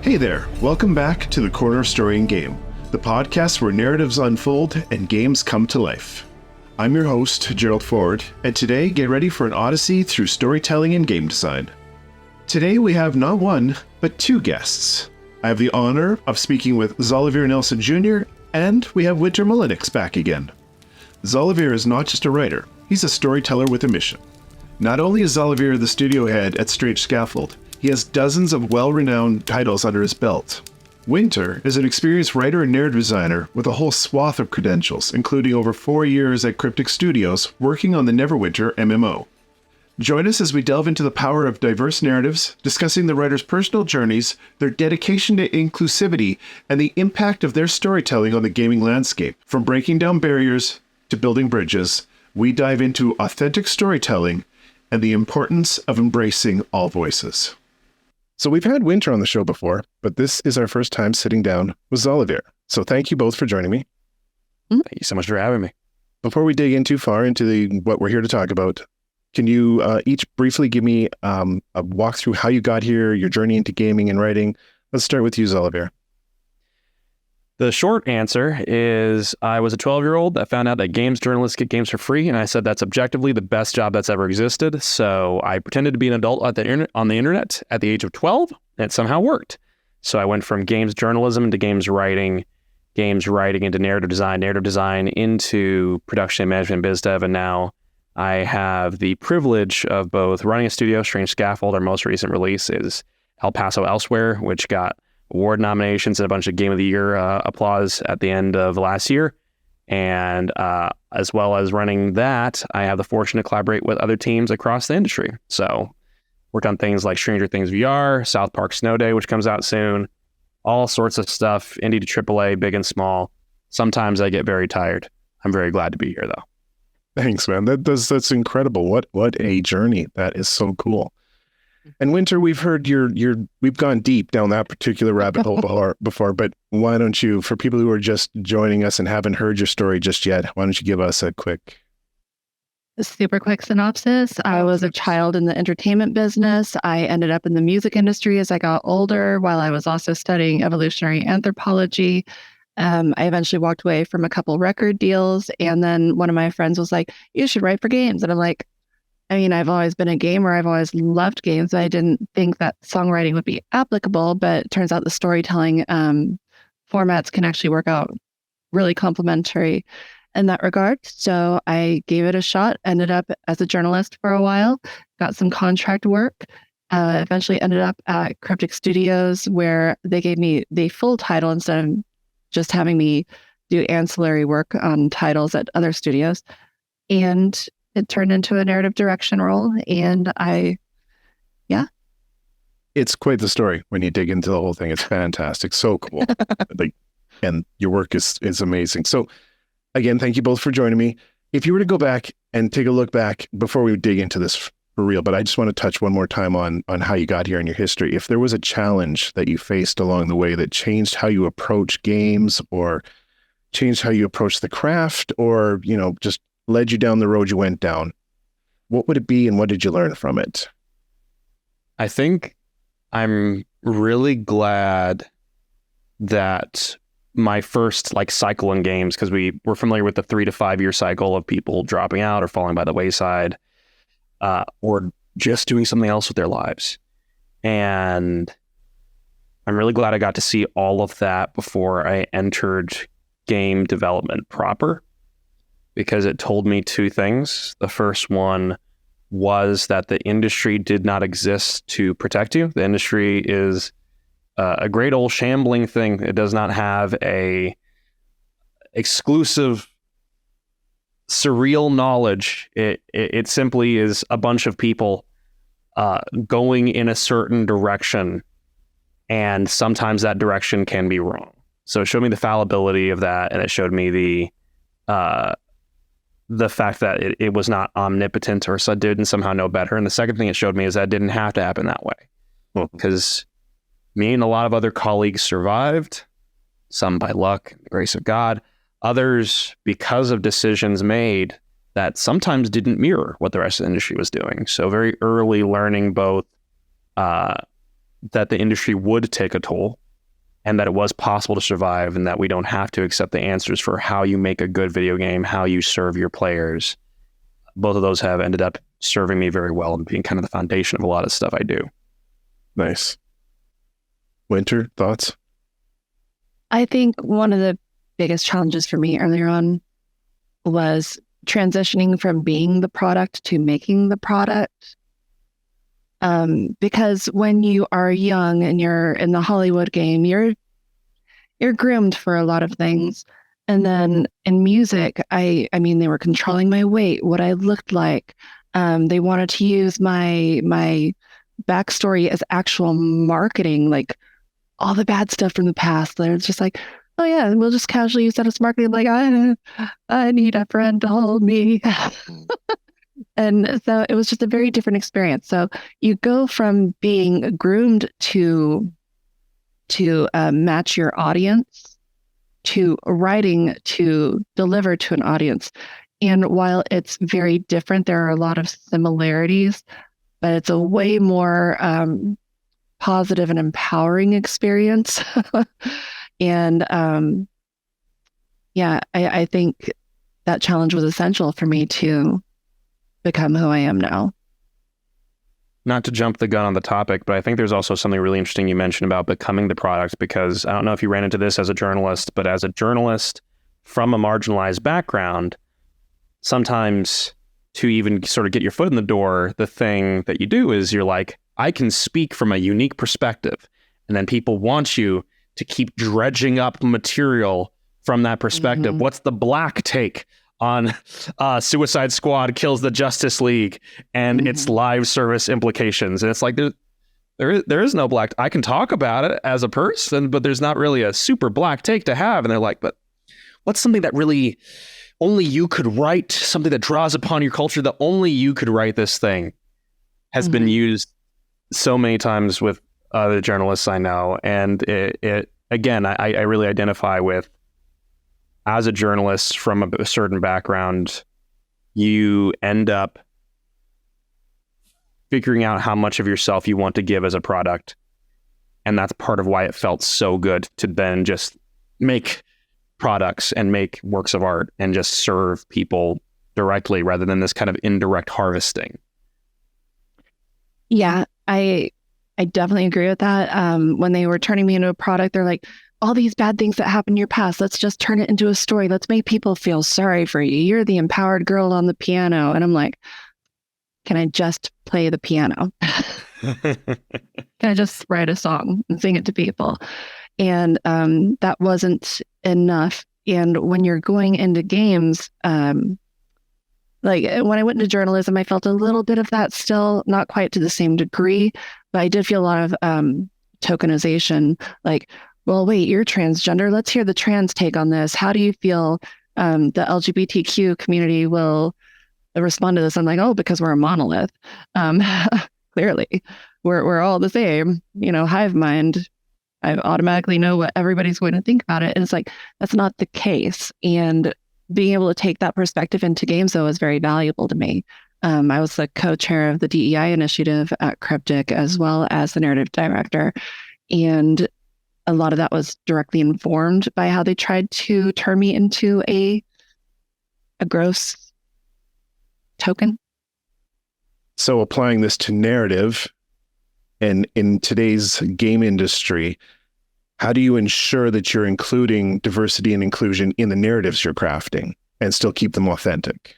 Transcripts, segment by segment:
Hey there, welcome back to the Corner of Story and Game, the podcast where narratives unfold and games come to life. I'm your host, Gerald Ford, and today get ready for an odyssey through storytelling and game design. Today we have not one, but two guests. I have the honor of speaking with Xalavier Nelson Jr., and we have Winter Mullenix back again. Xalavier is not just a writer, he's a storyteller with a mission. Not only is Xalavier the studio head at Strange Scaffold, he has dozens of well-renowned titles under his belt. Winter is an experienced writer and narrative designer with a whole swath of credentials, including over 4 years at Cryptic Studios working on the Neverwinter MMO. Join us as we delve into the power of diverse narratives, discussing the writer's personal journeys, their dedication to inclusivity, and the impact of their storytelling on the gaming landscape. From breaking down barriers to building bridges, we dive into authentic storytelling and the importance of embracing all voices. So we've had Winter on the show before, but this is our first time sitting down with Xalavier. So thank you both for joining me. Thank you so much for having me. Before we dig in too far into what we're here to talk about, can you each briefly give me a walk through how you got here, your journey into gaming and writing? Let's start with you, Xalavier. The short answer is I was a 12-year-old that found out that games journalists get games for free, and I said that's objectively the best job that's ever existed. So I pretended to be an adult on the internet at the age of 12, and it somehow worked. So I went from games journalism into games writing into narrative design into production and management biz dev, and now I have the privilege of both running a studio. Strange Scaffold, our most recent release, is El Paso Elsewhere, which got award nominations and a bunch of Game of the Year applause at the end of last year. And as well as running that, I have the fortune to collaborate with other teams across the industry. So worked on things like Stranger Things VR, South Park Snow Day, which comes out soon, all sorts of stuff, indie to AAA, big and small. Sometimes I get very tired. I'm very glad to be here, though. Thanks, man. That's incredible. What a journey. That is so cool. And Winter, we've heard we've gone deep down that particular rabbit hole before, but why don't you, for people who are just joining us and haven't heard your story just yet, why don't you give us a super quick synopsis? I was a child in the entertainment business. I ended up in the music industry as I got older, while I was also studying evolutionary anthropology. I eventually walked away from a couple record deals, and then one of my friends was like, "You should write for games." And I'm like, I've always been a gamer. I've always loved games. I didn't think that songwriting would be applicable, but it turns out the storytelling formats can actually work out really complementary in that regard. So I gave it a shot, ended up as a journalist for a while, got some contract work, eventually ended up at Cryptic Studios, where they gave me the full title instead of just having me do ancillary work on titles at other studios. And it turned into a narrative direction role, and It's quite the story when you dig into the whole thing. It's fantastic. So cool. And your work is amazing. So again, thank you both for joining me. If you were to go back and take a look back before we dig into this for real, but I just want to touch one more time on how you got here in your history. If there was a challenge that you faced along the way that changed how you approach games or changed how you approach the craft, or, just led you down the road you went down, what would it be and what did you learn from it? I think I'm really glad that my first cycle in games, because we're familiar with the 3 to 5 year cycle of people dropping out or falling by the wayside, or just doing something else with their lives. And I'm really glad I got to see all of that before I entered game development proper, because it told me two things. The first one was that the industry did not exist to protect you. The industry is a great old shambling thing. It does not have a exclusive, surreal knowledge. It simply is a bunch of people going in a certain direction, and sometimes that direction can be wrong. So it showed me the fallibility of that, and it showed me the fact that it was not omnipotent or didn't somehow know better. And the second thing it showed me is that it didn't have to happen that way, because me and a lot of other colleagues survived, some by luck and the grace of God, others because of decisions made that sometimes didn't mirror what the rest of the industry was doing. So very early learning both that the industry would take a toll and that it was possible to survive and that we don't have to accept the answers for how you make a good video game, how you serve your players. Both of those have ended up serving me very well and being kind of the foundation of a lot of stuff I do. Nice. Winter, thoughts? I think one of the biggest challenges for me earlier on was transitioning from being the product to making the product. Because when you are young and you're in the Hollywood game, you're groomed for a lot of things. And then in music, I mean, they were controlling my weight, what I looked like. They wanted to use my backstory as actual marketing, like all the bad stuff from the past. They're just like, oh yeah, we'll just casually use that as marketing. Like, I need a friend to hold me. And so it was just a very different experience. So you go from being groomed to match your audience, to writing to deliver to an audience. And while it's very different, there are a lot of similarities, but it's a way more positive and empowering experience. And I think that challenge was essential for me to become who I am now. Not to jump the gun on the topic, but I think there's also something really interesting you mentioned about becoming the product, because I don't know if you ran into this as a journalist, but as a journalist from a marginalized background, sometimes to even sort of get your foot in the door, the thing that you do is you're like, I can speak from a unique perspective. And then people want you to keep dredging up material from that perspective. Mm-hmm. What's the black take on Suicide Squad kills the Justice League and its live service implications? And it's like, there is no black. I can talk about it as a person, but there's not really a super black take to have. And they're like, but what's something that really only you could write, something that draws upon your culture, that only you could write this thing, has been used so many times with other journalists I know. And it again, I really identify with, as a journalist from a certain background, you end up figuring out how much of yourself you want to give as a product. And that's part of why it felt so good to then just make products and make works of art and just serve people directly rather than this kind of indirect harvesting. Yeah, I definitely agree with that. When they were turning me into a product, they're like, all these bad things that happened in your past, let's just turn it into a story. Let's make people feel sorry for you. You're the empowered girl on the piano. And I'm like, can I just play the piano? Can I just write a song and sing it to people? And that wasn't enough. And when you're going into games, like when I went into journalism, I felt a little bit of that still, not quite to the same degree, but I did feel a lot of tokenization, like, well, wait, you're transgender. Let's hear the trans take on this. How do you feel the LGBTQ community will respond to this? I'm like, oh, because we're a monolith. Clearly, we're all the same. Hive mind. I automatically know what everybody's going to think about it. And it's like, that's not the case. And being able to take that perspective into games, though, is very valuable to me. I was the co-chair of the DEI initiative at Cryptic, as well as the narrative director. And a lot of that was directly informed by how they tried to turn me into a gross token. So applying this to narrative, and in today's game industry, how do you ensure that you're including diversity and inclusion in the narratives you're crafting and still keep them authentic?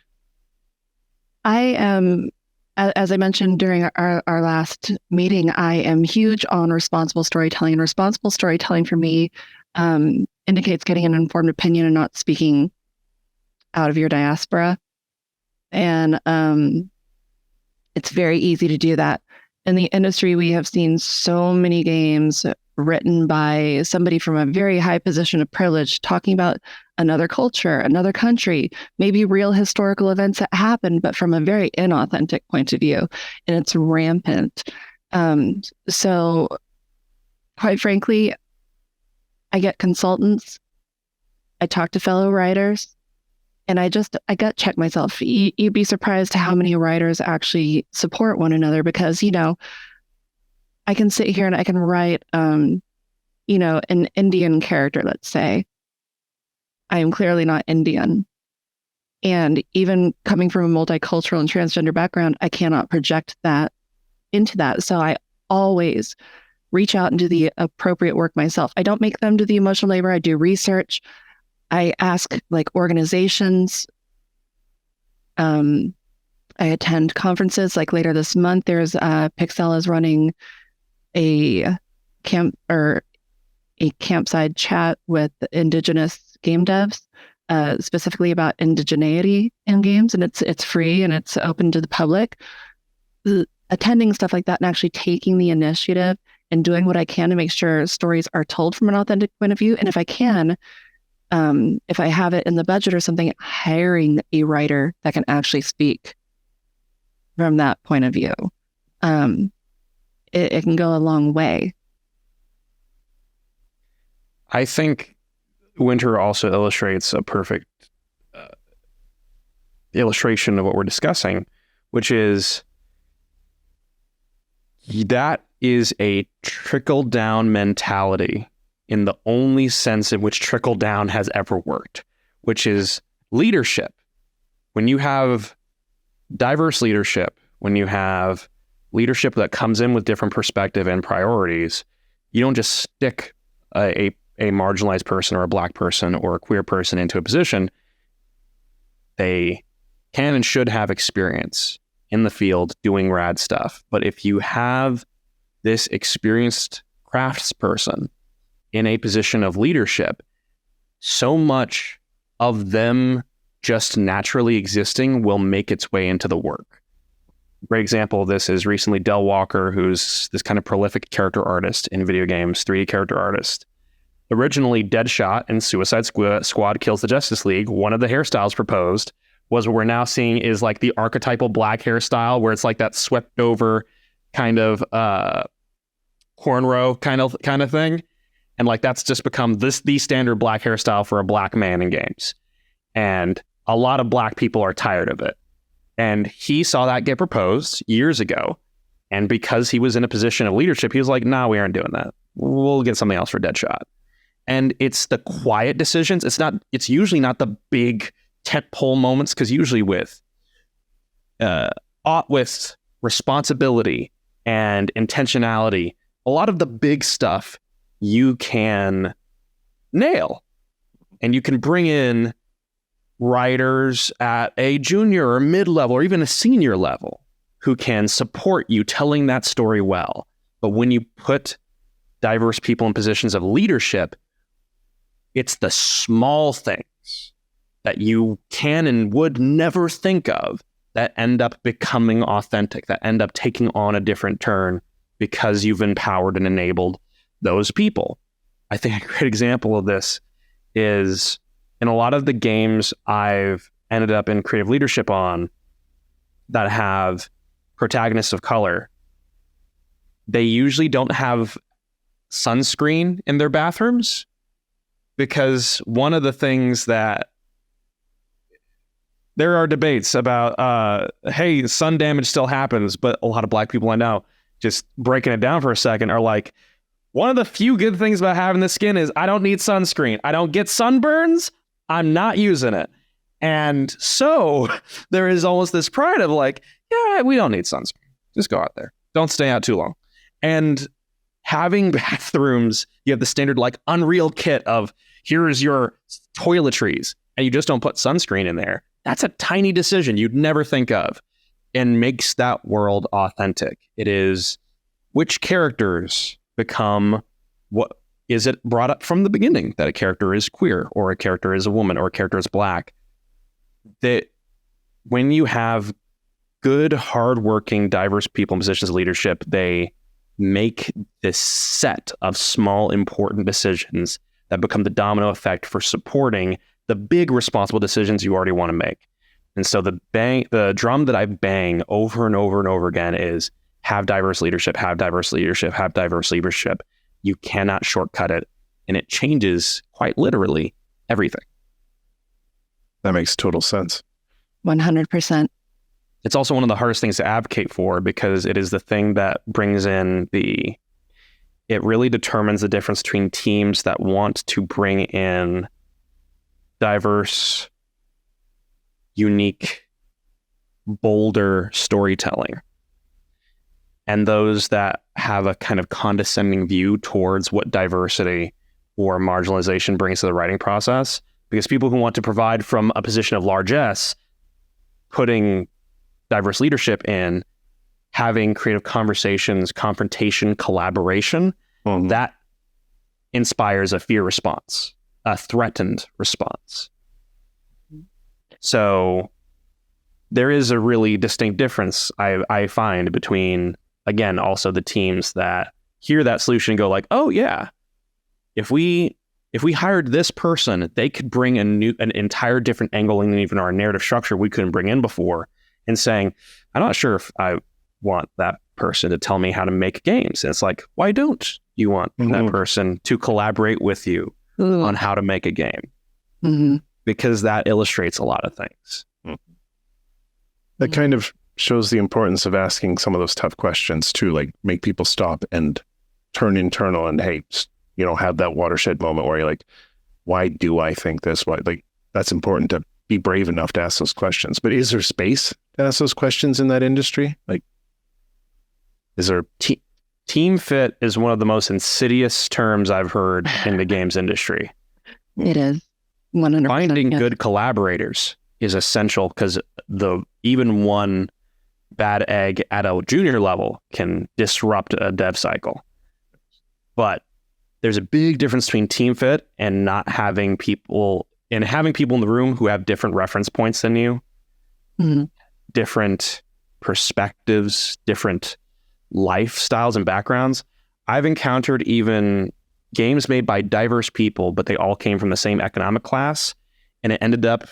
I am, as I mentioned during our last meeting, I am huge on responsible storytelling. And responsible storytelling for me indicates getting an informed opinion and not speaking out of your diaspora. And it's very easy to do that. In the industry, we have seen so many games written by somebody from a very high position of privilege talking about another culture, another country, maybe real historical events that happened, but from a very inauthentic point of view. And it's rampant. So quite frankly, I get consultants. I talk to fellow writers. And I gut check myself. You'd be surprised how many writers actually support one another because, I can sit here and I can write, an Indian character, let's say. I am clearly not Indian. And even coming from a multicultural and transgender background, I cannot project that into that. So I always reach out and do the appropriate work myself. I don't make them do the emotional labor. I do research. I ask organizations. I attend conferences. Like later this month, there's Pixel is running a campside chat with Indigenous game devs, specifically about indigeneity in games, and it's free and it's open to the public. Attending stuff like that and actually taking the initiative and doing what I can to make sure stories are told from an authentic point of view. And if I can, if I have it in the budget or something, hiring a writer that can actually speak from that point of view, it can go a long way. I think Winter also illustrates a perfect illustration of what we're discussing, which is that is a trickle-down mentality in the only sense in which trickle-down has ever worked, which is leadership. When you have diverse leadership, when you have leadership that comes in with different perspective and priorities, you don't just stick a marginalized person or a Black person or a queer person into a position. They can and should have experience in the field doing rad stuff. But if you have this experienced craftsperson in a position of leadership, so much of them just naturally existing will make its way into the work. A great example of this is recently Del Walker, who's this kind of prolific character artist in video games, 3D character artist. Originally, Deadshot in Suicide Squad Kills the Justice League, one of the hairstyles proposed was what we're now seeing is like the archetypal Black hairstyle, where it's like that swept over kind of cornrow kind of thing. And like that's just become the standard Black hairstyle for a Black man in games. And a lot of Black people are tired of it. And he saw that get proposed years ago. And because he was in a position of leadership, he was like, nah, we aren't doing that. We'll get something else for Deadshot. And it's the quiet decisions. It's usually not the big tentpole moments, because usually with responsibility and intentionality, a lot of the big stuff you can nail. And you can bring in writers at a junior or mid-level or even a senior level who can support you telling that story well. But when you put diverse people in positions of leadership, it's the small things that you can and would never think of that end up becoming authentic, that end up taking on a different turn because you've empowered and enabled those people. I think a great example of this is in a lot of the games I've ended up in creative leadership on that have protagonists of color, they usually don't have sunscreen in their bathrooms, because one of the things that there are debates about, hey, sun damage still happens, but a lot of Black people I know, just breaking it down for a second, are like, one of the few good things about having this skin is I don't need sunscreen. I don't get sunburns. I'm not using it. And so there is almost this pride of like, yeah, we don't need sunscreen. Just go out there. Don't stay out too long. And having bathrooms, you have the standard like Unreal kit of here is your toiletries, and you just don't put sunscreen in there. That's a tiny decision you'd never think of and makes that world authentic. It is which characters become what is it brought up from the beginning that a character is queer or a character is a woman or a character is Black. That when you have good, hardworking, diverse people in positions of leadership, they make this set of small, important decisions that become the domino effect for supporting the big, responsible decisions you already want to make. And so the drum that I bang over and over and over again is have diverse leadership, have diverse leadership, have diverse leadership. You cannot shortcut it. And it changes, quite literally, everything. That makes total sense. 100%. it's also one of the hardest things to advocate for, because it is the thing that brings in it really determines the difference between teams that want to bring in diverse, unique, bolder storytelling, and those that have a kind of condescending view towards what diversity or marginalization brings to the writing process. Because people who want to provide from a position of largesse, putting diverse leadership in, having creative conversations, confrontation, collaboration, that inspires a fear response, a threatened response. So there is a really distinct difference I find between, again, also the teams that hear that solution and go like, oh yeah, if we hired this person, they could bring an entire different angle and even our narrative structure we couldn't bring in before, and saying, I'm not sure if I want that person to tell me how to make games. And it's like, why don't you want that person to collaborate with you on how to make a game? Because that illustrates a lot of things. That kind of shows the importance of asking some of those tough questions too, like make people stop and turn internal and, hey, have that watershed moment where you're like, why do I think this? Why? Like, that's important to be brave enough to ask those questions. But is there space to ask those questions in that industry? Like, is there... Team fit is one of the most insidious terms I've heard in the games industry. It is 100%. Finding good collaborators is essential, because even one bad egg at a junior level can disrupt a dev cycle. But there's a big difference between team fit and not having people, and having people in the room who have different reference points than you, different perspectives, different lifestyles and backgrounds. I've encountered even games made by diverse people, but they all came from the same economic class, and it ended up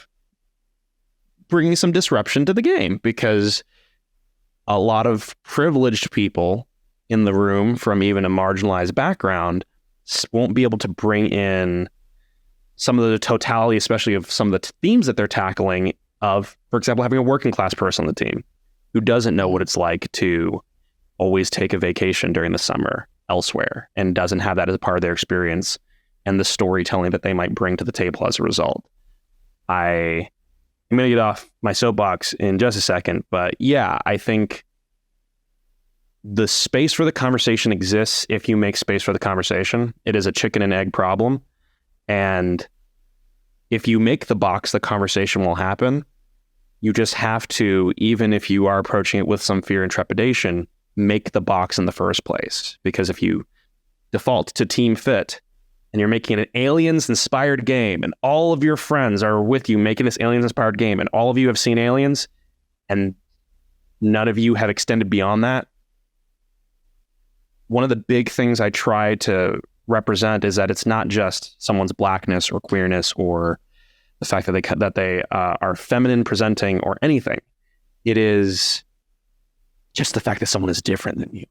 bringing some disruption to the game, because a lot of privileged people in the room from even a marginalized background won't be able to bring in some of the totality, especially of some of the themes that they're tackling, of, for example, having a working class person on the team who doesn't know what it's like to always take a vacation during the summer elsewhere, and doesn't have that as a part of their experience and the storytelling that they might bring to the table as a result. I'm going to get off my soapbox in just a second, but yeah, I think the space for the conversation exists if you make space for the conversation. It is a chicken and egg problem. And if you make the box, the conversation will happen. You just have to, even if you are approaching it with some fear and trepidation, make the box in the first place. Because if you default to team fit and you're making an aliens-inspired game, and all of your friends are with you making this aliens-inspired game, and all of you have seen Aliens, and none of you have extended beyond that, one of the big things I try to represent is that it's not just someone's blackness or queerness or the fact that they are feminine presenting or anything. It is just the fact that someone is different than you.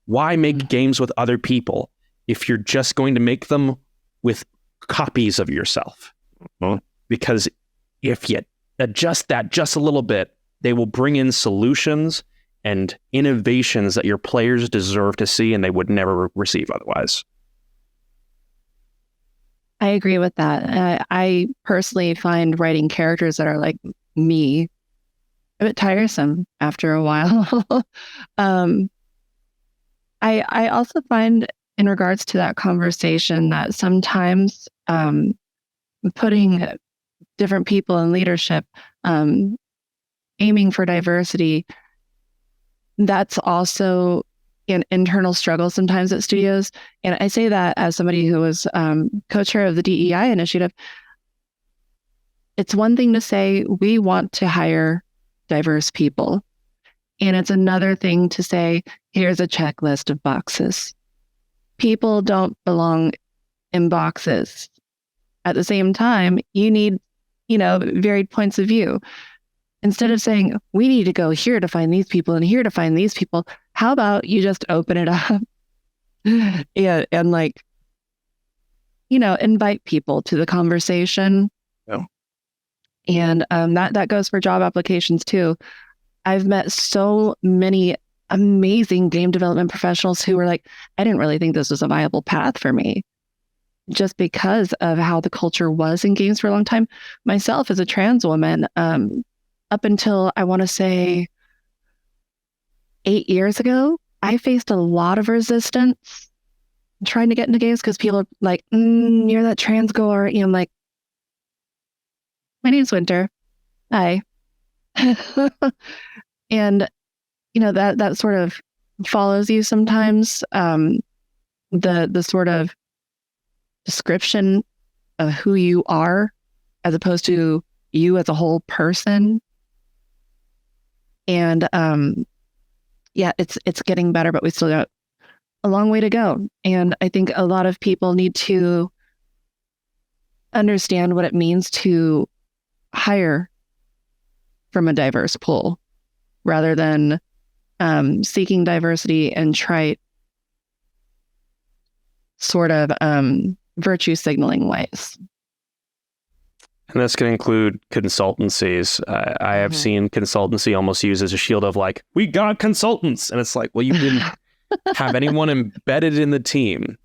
Why make games with other people if you're just going to make them with copies of yourself? Because if you adjust that just a little bit, they will bring in solutions and innovations that your players deserve to see and they would never receive otherwise. I agree with that. I personally find writing characters that are like me a bit tiresome after a while. I also find, in regards to that conversation, that sometimes putting different people in leadership, aiming for diversity, that's also an internal struggle sometimes at studios. And I say that as somebody who was co-chair of the DEI initiative. It's one thing to say, we want to hire diverse people. And it's another thing to say, here's a checklist of boxes. People don't belong in boxes. At the same time, you need, varied points of view. Instead of saying, we need to go here to find these people and here to find these people, how about you just open it up and invite people to the conversation. Yeah. And that goes for job applications too. I've met so many amazing game development professionals who were like, I didn't really think this was a viable path for me just because of how the culture was in games for a long time. Myself as a trans woman, up until I want to say 8 years ago, I faced a lot of resistance trying to get into games because people are like, you're that trans girl, aren't you? I'm like, my name's Winter. Hi. And that sort of follows you sometimes. The sort of description of who you are as opposed to you as a whole person. And it's getting better, but we still got a long way to go. And I think a lot of people need to understand what it means to hire from a diverse pool rather than seeking diversity in trite sort of virtue signaling ways. And this can include consultancies. I have seen consultancy almost used as a shield of like, we got consultants. And it's like, well, you didn't have anyone embedded in the team.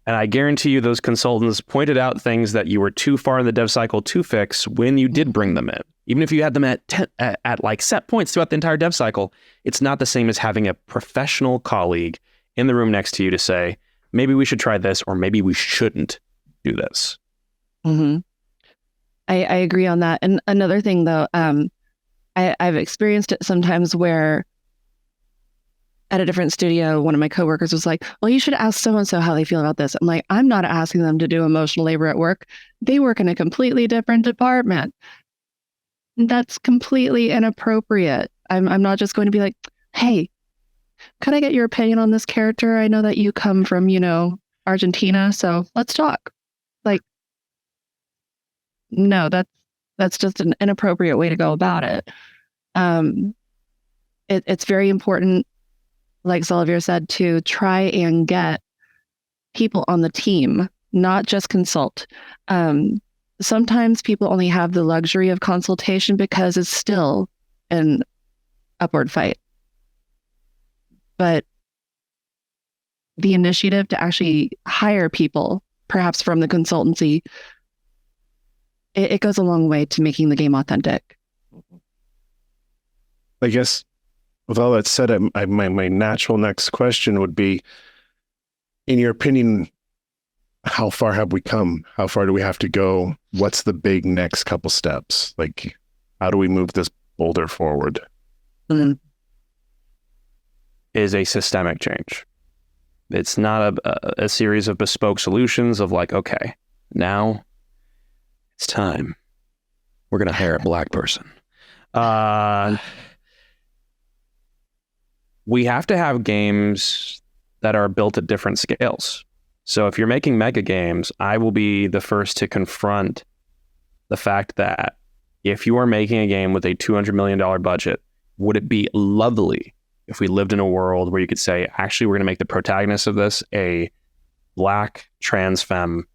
And I guarantee you those consultants pointed out things that you were too far in the dev cycle to fix when you did bring them in. Even if you had them at like set points throughout the entire dev cycle, it's not the same as having a professional colleague in the room next to you to say, maybe we should try this, or maybe we shouldn't do this. Mm-hmm. I agree on that. And another thing though, I've experienced it sometimes where at a different studio, one of my coworkers was like, well, you should ask so-and-so how they feel about this. I'm like, I'm not asking them to do emotional labor at work. They work in a completely different department. That's completely inappropriate. I'm not just going to be like, hey, could I get your opinion on this character? I know that you come from, Argentina, so let's talk. Like, no, that's just an inappropriate way to go about it. It's very important, like Xalavier said, to try and get people on the team, not just consult. Sometimes people only have the luxury of consultation because it's still an upward fight. But the initiative to actually hire people, perhaps from the consultancy, it goes a long way to making the game authentic. I guess with all that said, my natural next question would be, in your opinion, how far have we come? How far do we have to go? What's the big next couple steps? Like, how do we move this boulder forward? Mm-hmm. Is a systemic change. It's not a series of bespoke solutions of like, okay, now it's time. We're going to hire a black person. We have to have games that are built at different scales. So if you're making mega games, I will be the first to confront the fact that if you are making a game with a $200 million budget, would it be lovely if we lived in a world where you could say, actually, we're going to make the protagonist of this a black trans femme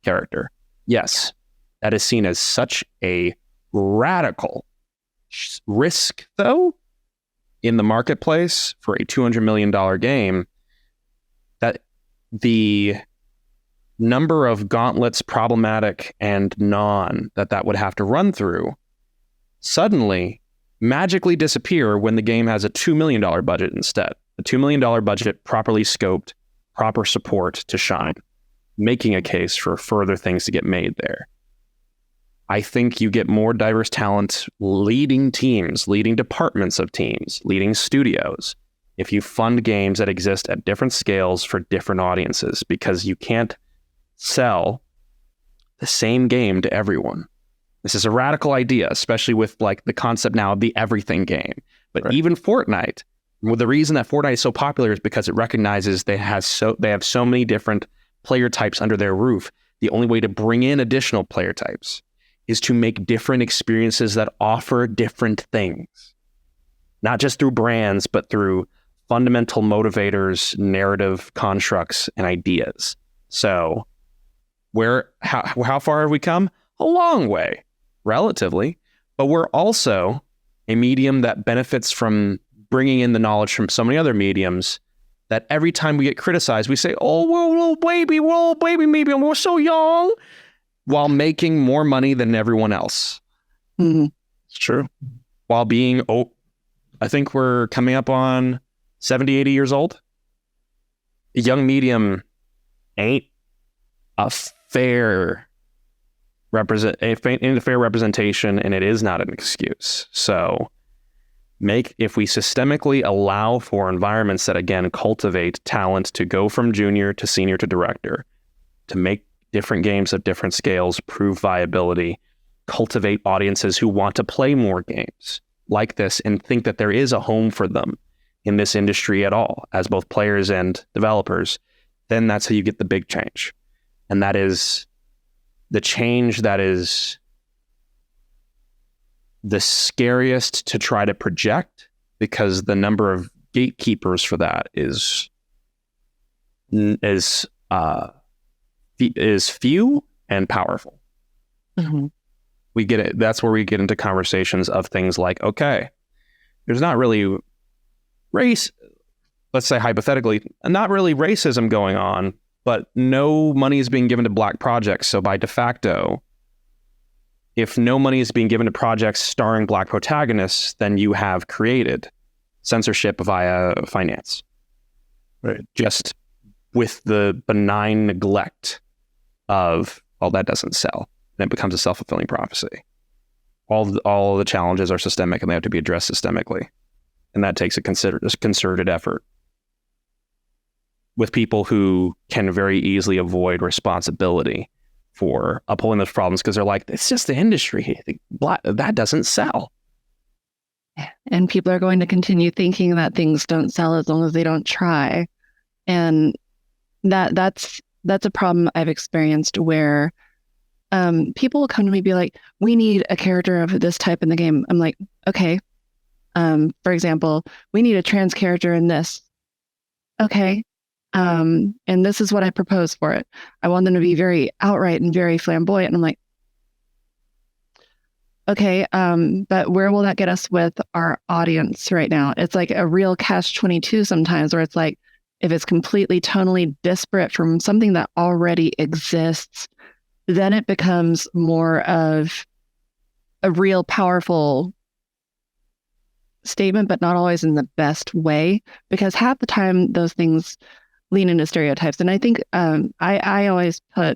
character? Yes, that is seen as such a radical risk, though, in the marketplace for a $200 million game, that the number of gauntlets, problematic and non, that would have to run through suddenly magically disappear when the game has a $2 million budget instead. A $2 million budget, properly scoped, proper support to shine, making a case for further things to get made there. I think you get more diverse talent leading teams, leading departments of teams, leading studios, if you fund games that exist at different scales for different audiences, because you can't sell the same game to everyone. This is a radical idea, especially with like the concept now of the everything game. But right. Even Fortnite, well, the reason that Fortnite is so popular is because it recognizes they have so many different player types under their roof. The only way to bring in additional player types is to make different experiences that offer different things, not just through brands, but through fundamental motivators, narrative constructs, and ideas. So how far have we come? A long way, relatively, but we're also a medium that benefits from bringing in the knowledge from so many other mediums, that every time we get criticized, we say, oh, we're a little baby, maybe we're so young, while making more money than everyone else. Mm-hmm. It's true. While being, I think we're coming up on 70, 80 years old. A young medium ain't a fair representation, and it is not an excuse. So if we systemically allow for environments that, again, cultivate talent to go from junior to senior to director, to make different games of different scales, prove viability, cultivate audiences who want to play more games like this and think that there is a home for them in this industry at all, as both players and developers, then that's how you get the big change. And that is the change that is the scariest to try to project, because the number of gatekeepers for that is few and powerful. Mm-hmm. We get it. That's where we get into conversations of things like, okay, there's not really race, let's say hypothetically, not really racism going on, but no money is being given to Black projects. So by de facto, if no money is being given to projects starring Black protagonists, then you have created censorship via finance. Right. Just with the benign neglect of, well, that doesn't sell. And it becomes a self-fulfilling prophecy. All the challenges are systemic, and they have to be addressed systemically. And that takes a concerted effort with people who can very easily avoid responsibility for upholding those problems, because they're like, it's just the industry. That doesn't sell. And people are going to continue thinking that things don't sell as long as they don't try. And that's a problem I've experienced, where people will come to me and be like, we need a character of this type in the game. I'm like, okay. For example, we need a trans character in this. Okay. And this is what I propose for it. I want them to be very outright and very flamboyant. And I'm like, okay, but where will that get us with our audience right now? It's like a real catch-22 sometimes, where it's like, if it's completely tonally disparate from something that already exists, then it becomes more of a real powerful statement, but not always in the best way, because half the time those things lean into stereotypes. And I think I always try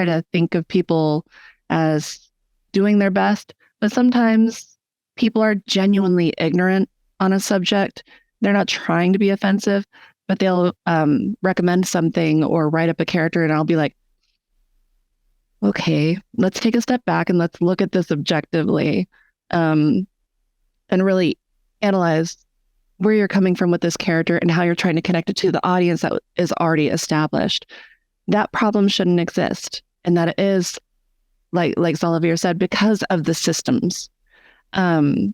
to think of people as doing their best, but sometimes people are genuinely ignorant on a subject. They're not trying to be offensive, but they'll recommend something or write up a character, and I'll be like, okay, let's take a step back and let's look at this objectively, and really analyze where you're coming from with this character and how you're trying to connect it to the audience that is already established. That problem shouldn't exist. And that it is, like Xalavier said, because of the systems. Those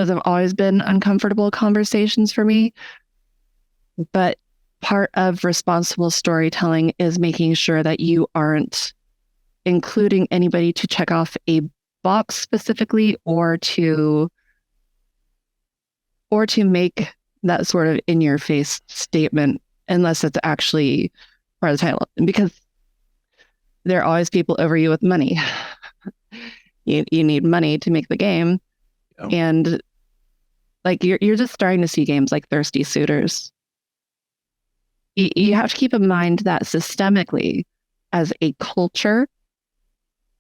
have always been uncomfortable conversations for me. But part of responsible storytelling is making sure that you aren't including anybody to check off a box specifically, or to make that sort of in-your-face statement, unless it's actually part of the title. Because there are always people over you with money. You need money to make the game. Oh. And like you're just starting to see games like Thirsty Suitors. You have to keep in mind that systemically, as a culture,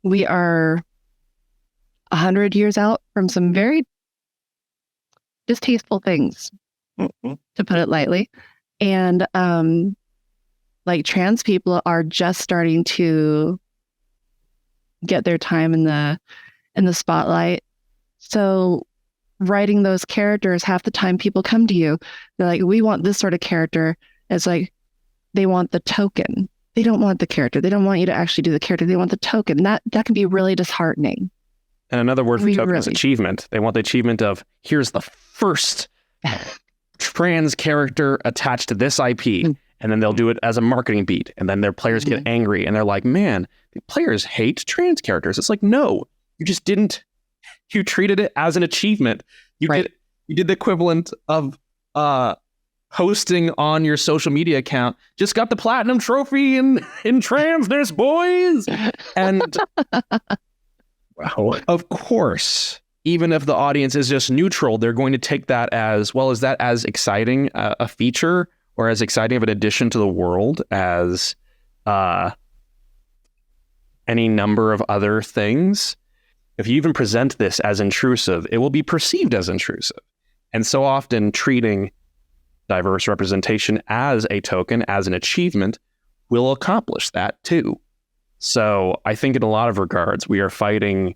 we are 100 years out from some very distasteful things, to put it lightly. And like trans people are just starting to get their time in the spotlight. So writing those characters, half the time people come to you, they're like, we want this sort of character. It's like they want the token. They don't want the character. They don't want you to actually do the character. They want the token. That can be really disheartening. And another word for token is achievement. They want the achievement of, here's the first trans character attached to this IP. And then they'll do it as a marketing beat. And then their players get angry. And they're like, man, the players hate trans characters. It's like, no, You just didn't. You treated it as an achievement. You did the equivalent of hosting on your social media account. Just got the platinum trophy in transness, boys. And Wow. of course, even if the audience is just neutral, they're going to take that as, well, is that as exciting a feature or as exciting of an addition to the world as any number of other things? If you even present this as intrusive, it will be perceived as intrusive. And so often treating diverse representation as a token, as an achievement, will accomplish that too. So I think in a lot of regards, we're fighting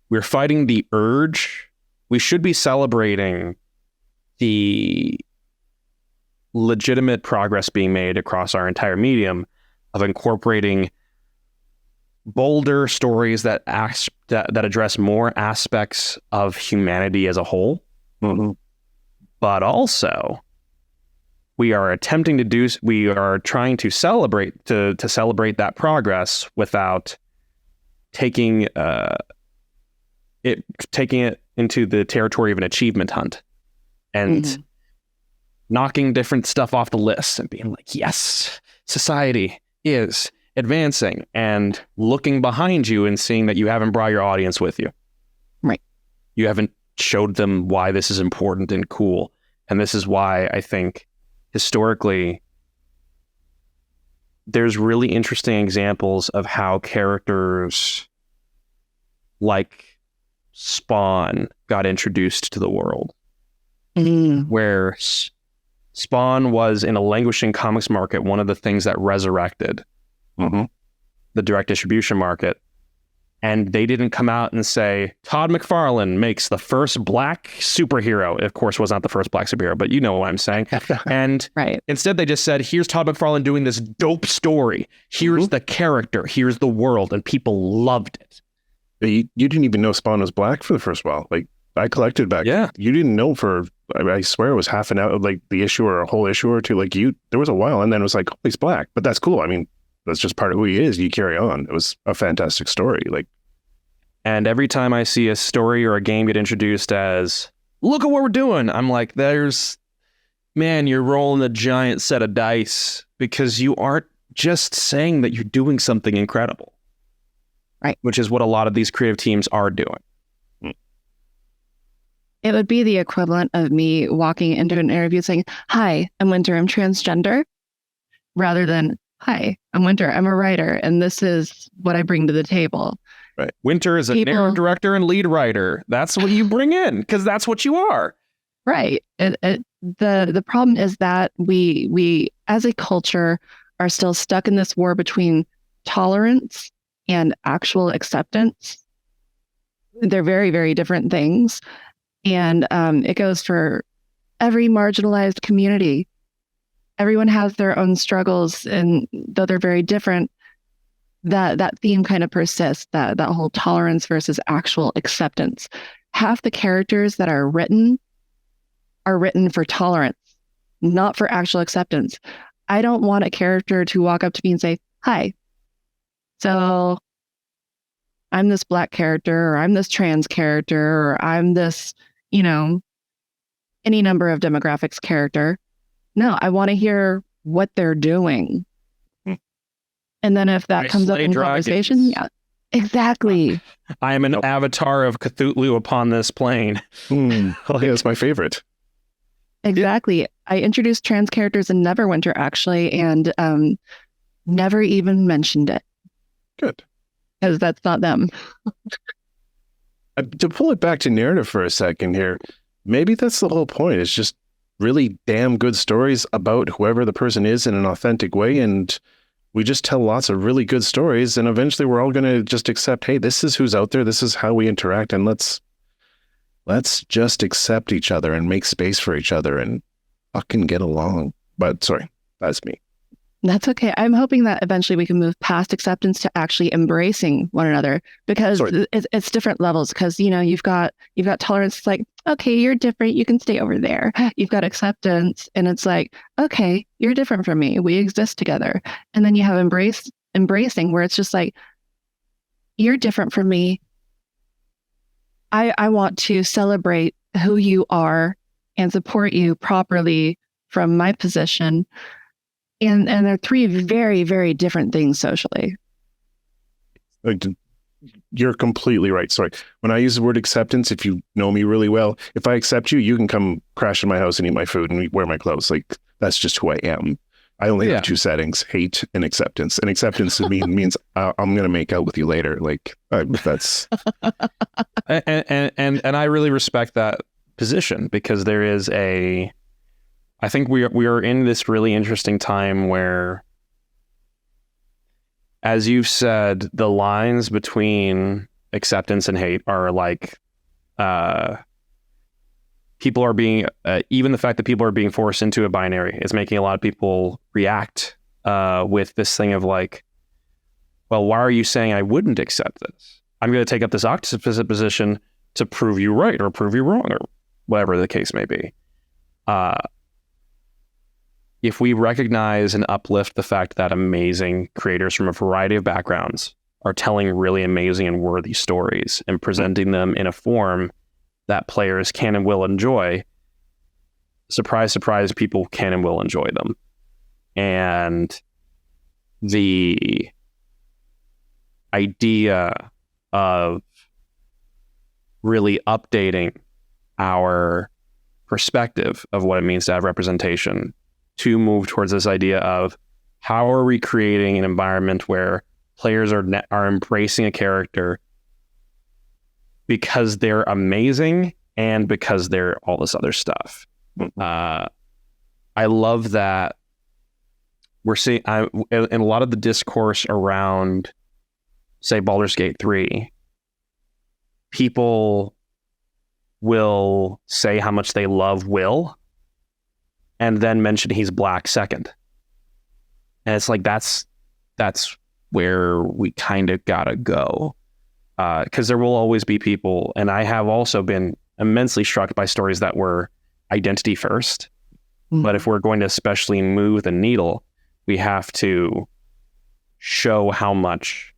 the urge. We should be celebrating the legitimate progress being made across our entire medium of incorporating bolder stories that address more aspects of humanity as a whole. Mm-hmm. But also, we are trying to celebrate that progress without taking it into the territory of an achievement hunt and knocking different stuff off the list and being like, yes, society is advancing, and looking behind you and seeing that you haven't brought your audience with you. Right. You haven't showed them why this is important and cool. And this is why I think historically there's really interesting examples of how characters like Spawn got introduced to the world. Where Spawn was, in a languishing comics market, one of the things that resurrected the direct distribution market. And they didn't come out and say, Todd McFarlane makes the first black superhero. Of course, was not the first black superhero, but you know what I'm saying. And instead they just said, here's Todd McFarlane doing this dope story. Here's the character. Here's the world. And people loved it. You didn't even know Spawn was black for the first while. Like, I collected back. Yeah. You didn't know I swear it was half an hour, like the issue or a whole issue or two. Like, there was a while, and then it was like, oh, he's black. But that's cool. I mean, that's just part of who he is. You carry on. It was a fantastic story. And every time I see a story or a game get introduced as, look at what we're doing, I'm like, you're rolling a giant set of dice, because you aren't just saying that you're doing something incredible. Right. Which is what a lot of these creative teams are doing. It would be the equivalent of me walking into an interview saying, hi, I'm Winter, I'm transgender, rather than, hi, I'm Winter, I'm a writer, and this is what I bring to the table. Right. Winter is a narrative director and lead writer. That's what you bring in, because that's what you are. Right. The problem is that we as a culture are still stuck in this war between tolerance and actual acceptance. They're very, very different things. And it goes for every marginalized community. Everyone has their own struggles, and though they're very different, that theme kind of persists, that whole tolerance versus actual acceptance. Half the characters that are written for tolerance, not for actual acceptance. I don't want a character to walk up to me and say, hi, so I'm this black character, or I'm this trans character, or I'm this, any number of demographics character. No, I want to hear what they're doing. And then if that comes up in conversation, yeah, exactly. I am an avatar of Cthulhu upon this plane. That's my favorite. Exactly. I introduced trans characters in Neverwinter, actually, and never even mentioned it. Good. Because that's not them. To pull it back to narrative for a second here, maybe that's the whole point. It's just really damn good stories about whoever the person is in an authentic way, and we just tell lots of really good stories, and eventually we're all going to just accept, hey, this is who's out there, this is how we interact, and let's just accept each other and make space for each other and fucking get along. But sorry, that's me. That's okay. I'm hoping that eventually we can move past acceptance to actually embracing one another, because it's different levels. Because you've got tolerance. It's like, okay, you're different, you can stay over there. You've got acceptance, and it's like, okay, you're different from me, we exist together. And then you have embracing, where it's just like, you're different from me. I want to celebrate who you are and support you properly from my position. And they're three very, very different things socially. You're completely right. Sorry. When I use the word acceptance, if you know me really well, if I accept you, you can come crash in my house and eat my food and wear my clothes. Like, that's just who I am. I only have two settings: hate and acceptance. And acceptance to me means I'm going to make out with you later. Like, that's. and I really respect that position, because there is I think we are in this really interesting time where, as you've said, the lines between acceptance and hate are like, people are being, even the fact that people are being forced into a binary is making a lot of people react with this thing of like, well, why are you saying I wouldn't accept this? I'm going to take up this opposite position to prove you right or prove you wrong, or whatever the case may be. If we recognize and uplift the fact that amazing creators from a variety of backgrounds are telling really amazing and worthy stories and presenting them in a form that players can and will enjoy, surprise, surprise, people can and will enjoy them. And the idea of really updating our perspective of what it means to have representation to move towards this idea of how are we creating an environment where players are embracing a character because they're amazing and because they're all this other stuff. I love that we're seeing in a lot of the discourse around, say, Baldur's Gate 3, people will say how much they love Will and then mention he's black second. And it's like, that's where we kind of gotta go. Because there will always be people, and I have also been immensely struck by stories that were identity first. Mm-hmm. But if we're going to especially move the needle, we have to show how much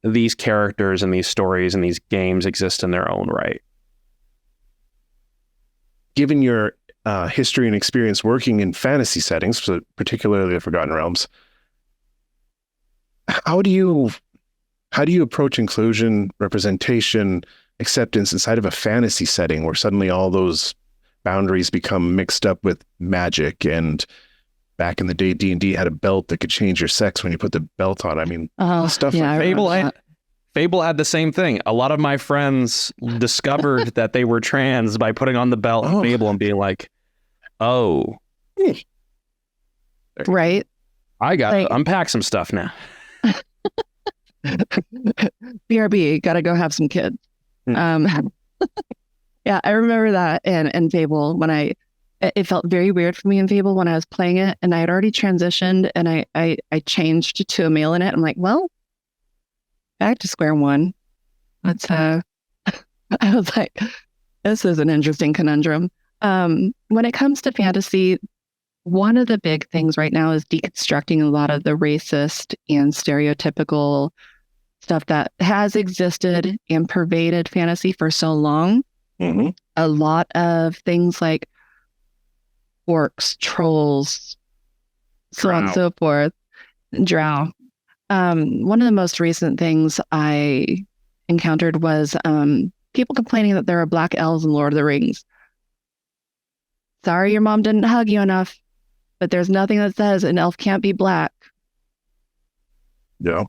these characters and these stories and these games exist in their own right. Given your history and experience working in fantasy settings, particularly the Forgotten Realms, how do you approach inclusion, representation, acceptance inside of a fantasy setting where suddenly all those boundaries become mixed up with magic? And back in the day, D&D had a belt that could change your sex when you put the belt on. I mean, stuff like Fable had the same thing. A lot of my friends discovered that they were trans by putting on the belt in Fable and being like, oh. Right. I got to unpack some stuff now. BRB, gotta go have some kids. Yeah, I remember that in Fable when it felt very weird for me in Fable when I was playing it, and I had already transitioned and I changed to a male in it. I'm like, well, back to square one. Let's I was like, this is an interesting conundrum. When it comes to fantasy, one of the big things right now is deconstructing a lot of the racist and stereotypical stuff that has existed and pervaded fantasy for so long. Mm-hmm. A lot of things like orcs, trolls, so on and so forth, drow. One of the most recent things I encountered was people complaining that there are black elves in Lord of the Rings. Sorry, your mom didn't hug you enough, but there's nothing that says an elf can't be black. Yeah.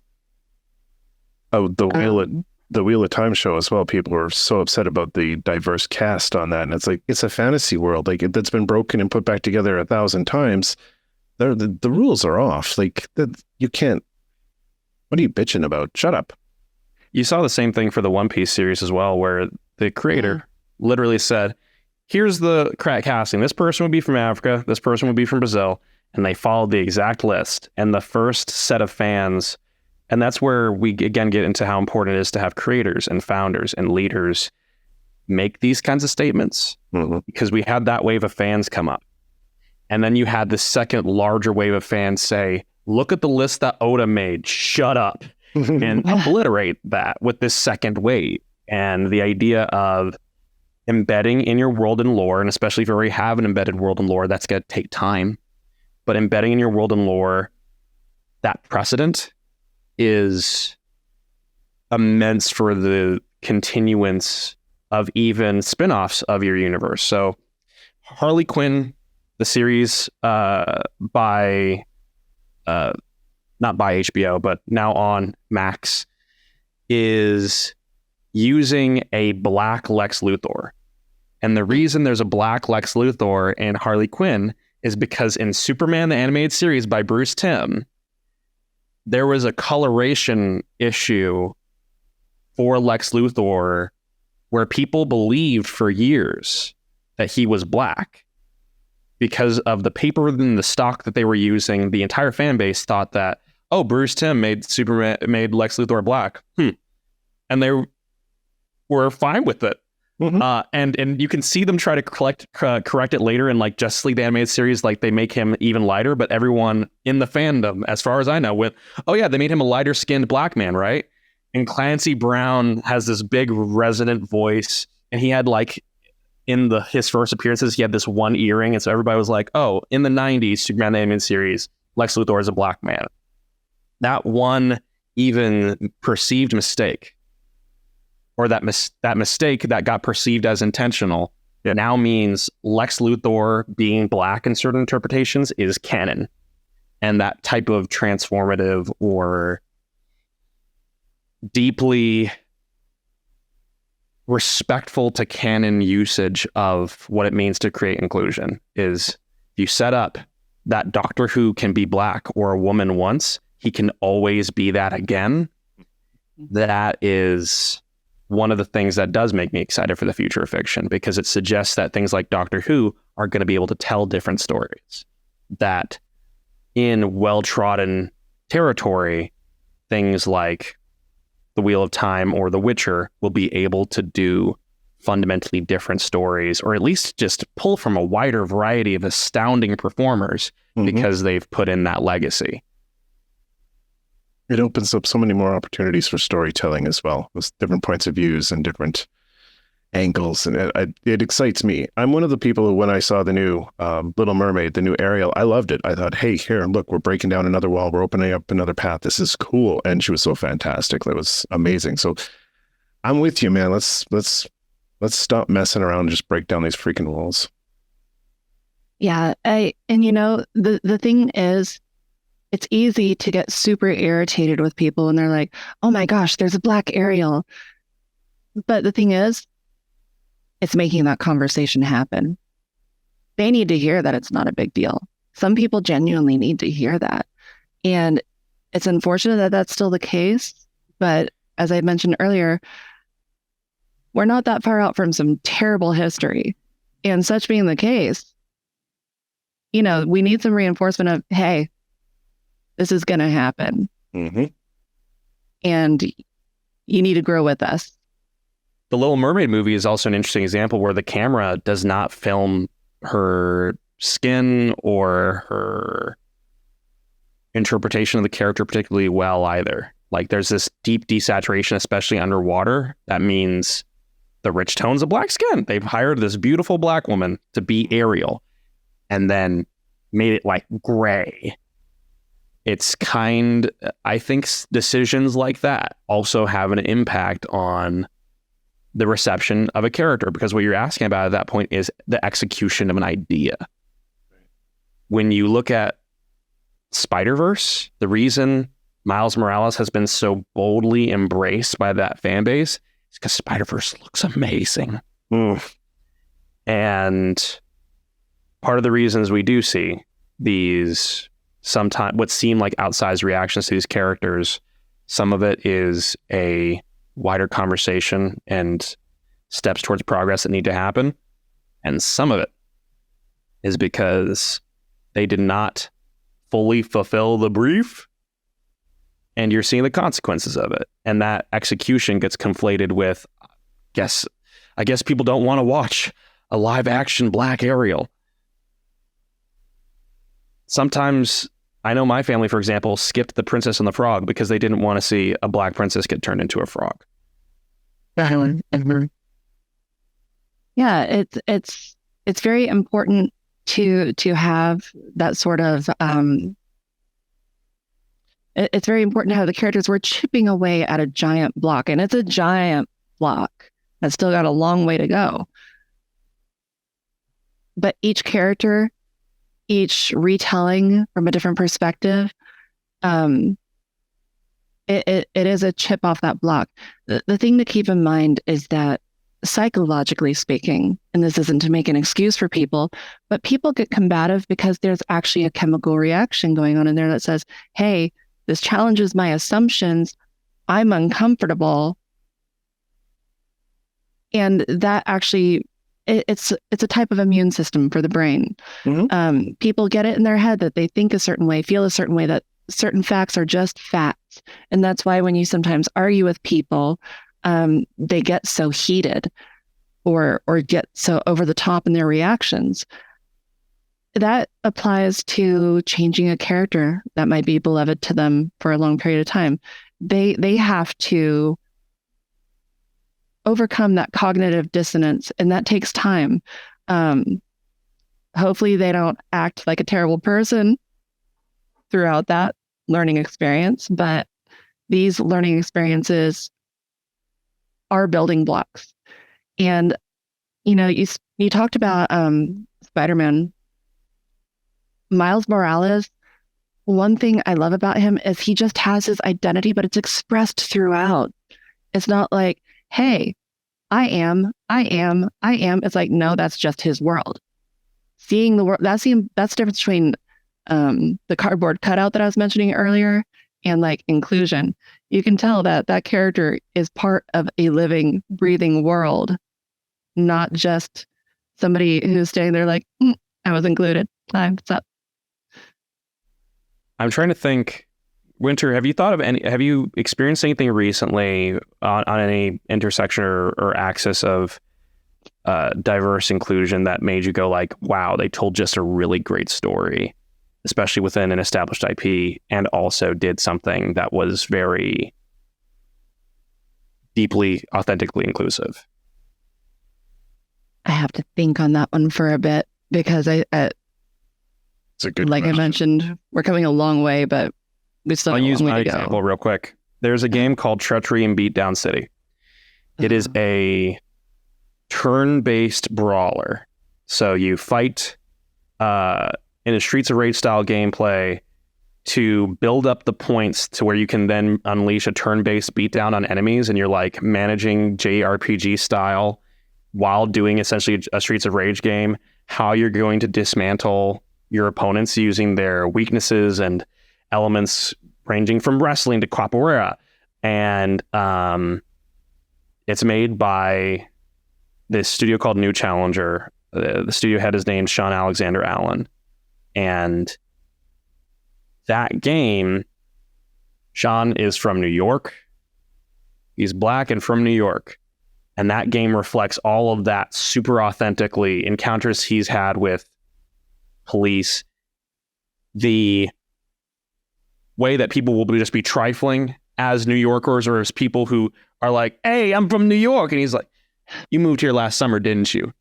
Oh, the Wheel of Time show as well. People were so upset about the diverse cast on that, and it's like, it's a fantasy world, like that's been broken and put back together 1,000 times. The rules are off. Like, you can't. What are you bitching about? Shut up. You saw the same thing for the One Piece series as well, where the creator literally said, here's the casting. This person would be from Africa. This person would be from Brazil. And they followed the exact list. And the first set of fans, and that's where we again get into how important it is to have creators and founders and leaders make these kinds of statements. Mm-hmm. Because we had that wave of fans come up. And then you had the second larger wave of fans say, look at the list that Oda made. Shut up. and obliterate that with this second wave. And the idea of embedding in your world and lore, and especially if you already have an embedded world and lore, that's going to take time. But embedding in your world and lore, that precedent is immense for the continuance of even spin-offs of your universe. So Harley Quinn, the series not by HBO, but now on Max, is using a black Lex Luthor. And the reason there's a black Lex Luthor in Harley Quinn is because in Superman, the animated series by Bruce Timm, there was a coloration issue for Lex Luthor where people believed for years that he was black. Because of the paper and the stock that they were using, the entire fan base thought that, oh, Bruce Timm made Lex Luthor black. And they were fine with it. And you can see them try to correct it later in like Justice League the animated series, like they make him even lighter, but everyone in the fandom, as far as I know, with, oh yeah, they made him a lighter skinned black man, right? And Clancy Brown has this big resonant voice, and he had like in his first appearances, he had this one earring, and so everybody was like, oh, in the 90s, Superman the animated series, Lex Luthor is a black man. That one even perceived mistake, or that mistake that got perceived as intentional, now means Lex Luthor being black in certain interpretations is canon. And that type of transformative or deeply respectful to canon usage of what it means to create inclusion is you set up that Doctor Who can be black or a woman once, he can always be that again. That is one of the things that does make me excited for the future of fiction, because it suggests that things like Doctor Who are going to be able to tell different stories, that in well-trodden territory, things like The Wheel of Time or The Witcher will be able to do fundamentally different stories, or at least just pull from a wider variety of astounding performers because they've put in that legacy. It opens up so many more opportunities for storytelling as well, with different points of views and different angles, and it excites me. I'm one of the people who, when I saw the new Little Mermaid, the new Ariel, I loved it. I thought, hey, here, look, we're breaking down another wall, we're opening up another path. This is cool, and she was so fantastic. That was amazing. So I'm with you, man. Let's stop messing around and just break down these freaking walls. Yeah, and the thing is, it's easy to get super irritated with people when they're like, oh my gosh, there's a black Ariel. But the thing is, it's making that conversation happen. They need to hear that it's not a big deal. Some people genuinely need to hear that. And it's unfortunate that that's still the case. But as I mentioned earlier, we're not that far out from some terrible history. And such being the case, we need some reinforcement of, hey, this is going to happen. And you need to grow with us. The Little Mermaid movie is also an interesting example where the camera does not film her skin or her interpretation of the character particularly well either. Like there's this deep desaturation, especially underwater. That means the rich tones of black skin. They've hired this beautiful black woman to be Ariel and then made it like gray. I think decisions like that also have an impact on the reception of a character, because what you're asking about at that point is the execution of an idea. When you look at Spider-Verse, the reason Miles Morales has been so boldly embraced by that fan base is because Spider-Verse looks amazing. And part of the reasons we do see these sometimes what seem like outsized reactions to these characters, some of it is a wider conversation and steps towards progress that need to happen. And some of it is because they did not fully fulfill the brief, and you're seeing the consequences of it. And that execution gets conflated with, I guess people don't want to watch a live action black Ariel. Sometimes I know my family, for example, skipped The Princess and the Frog because they didn't want to see a black princess get turned into a frog. Yeah, it's very important to have that sort of it's very important to have the characters. We're chipping away at a giant block, and it's a giant block that's still got a long way to go. But each character, each retelling from a different perspective, it is a chip off that block. The thing to keep in mind is that psychologically speaking, and this isn't to make an excuse for people, but people get combative because there's actually a chemical reaction going on in there that says, hey, this challenges my assumptions. I'm uncomfortable. And that actually, it's a type of immune system for the brain. Mm-hmm. People get it in their head that they think a certain way, feel a certain way, that certain facts are just facts. And that's why when you sometimes argue with people, they get so heated or get so over the top in their reactions. That applies to changing a character that might be beloved to them for a long period of time. They have to overcome that cognitive dissonance, and that takes time. Hopefully they don't act like a terrible person throughout that learning experience, but these learning experiences are building blocks. And, you talked about Spider-Man. Miles Morales, one thing I love about him is he just has his identity, but it's expressed throughout. It's not like, hey, I am. It's like, no, that's just his world. Seeing the world, that's the difference between the cardboard cutout that I was mentioning earlier and like inclusion. You can tell that that character is part of a living, breathing world, not just somebody who's standing there like, I was included. What's up? I'm trying to think, Winter, have you experienced anything recently on any intersection or axis of diverse inclusion that made you go like, wow, they told just a really great story, especially within an established IP, and also did something that was very deeply, authentically inclusive? I have to think on that one for a bit because it's a good like question. I mentioned, we're coming a long way, but we still have a long way to go. I'll use my example real quick. There's a game called Treachery in Beatdown City. It is a turn-based brawler. So you fight in a Streets of Rage style gameplay to build up the points to where you can then unleash a turn-based beatdown on enemies, and you're like managing JRPG style while doing essentially a Streets of Rage game, how you're going to dismantle your opponents using their weaknesses and elements ranging from wrestling to capoeira. And it's made by this studio called New Challenger. The studio head is named Sean Alexander Allen. And that game, Sean is from New York. He's black and from New York. And that game reflects all of that super authentically. Encounters he's had with police, the way that people will just be trifling as New Yorkers or as people who are like, hey, I'm from New York. And he's like, you moved here last summer, didn't you?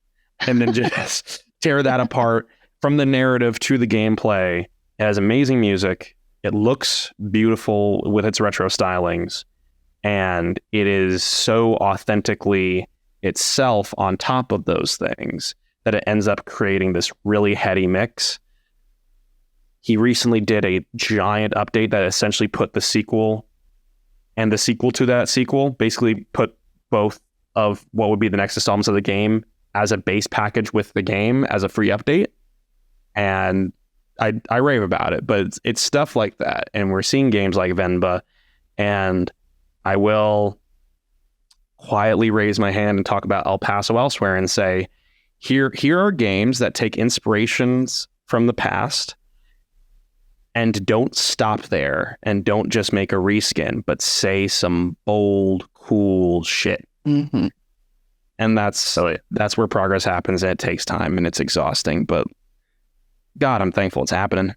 And then just tear that apart from the narrative to the gameplay. It has amazing music. It looks beautiful with its retro stylings. And it is so authentically itself on top of those things that it ends up creating this really heady mix. He recently did a giant update that essentially put the sequel and the sequel to that sequel, basically put both of what would be the next installments of the game as a base package with the game as a free update. And I rave about it, but it's stuff like that. And we're seeing games like Venba, and I will quietly raise my hand and talk about El Paso Elsewhere and say, here are games that take inspirations from the past and don't stop there and don't just make a reskin, but say some bold, cool shit. Mm-hmm. And that's where progress happens, and it takes time and it's exhausting, but God, I'm thankful it's happening.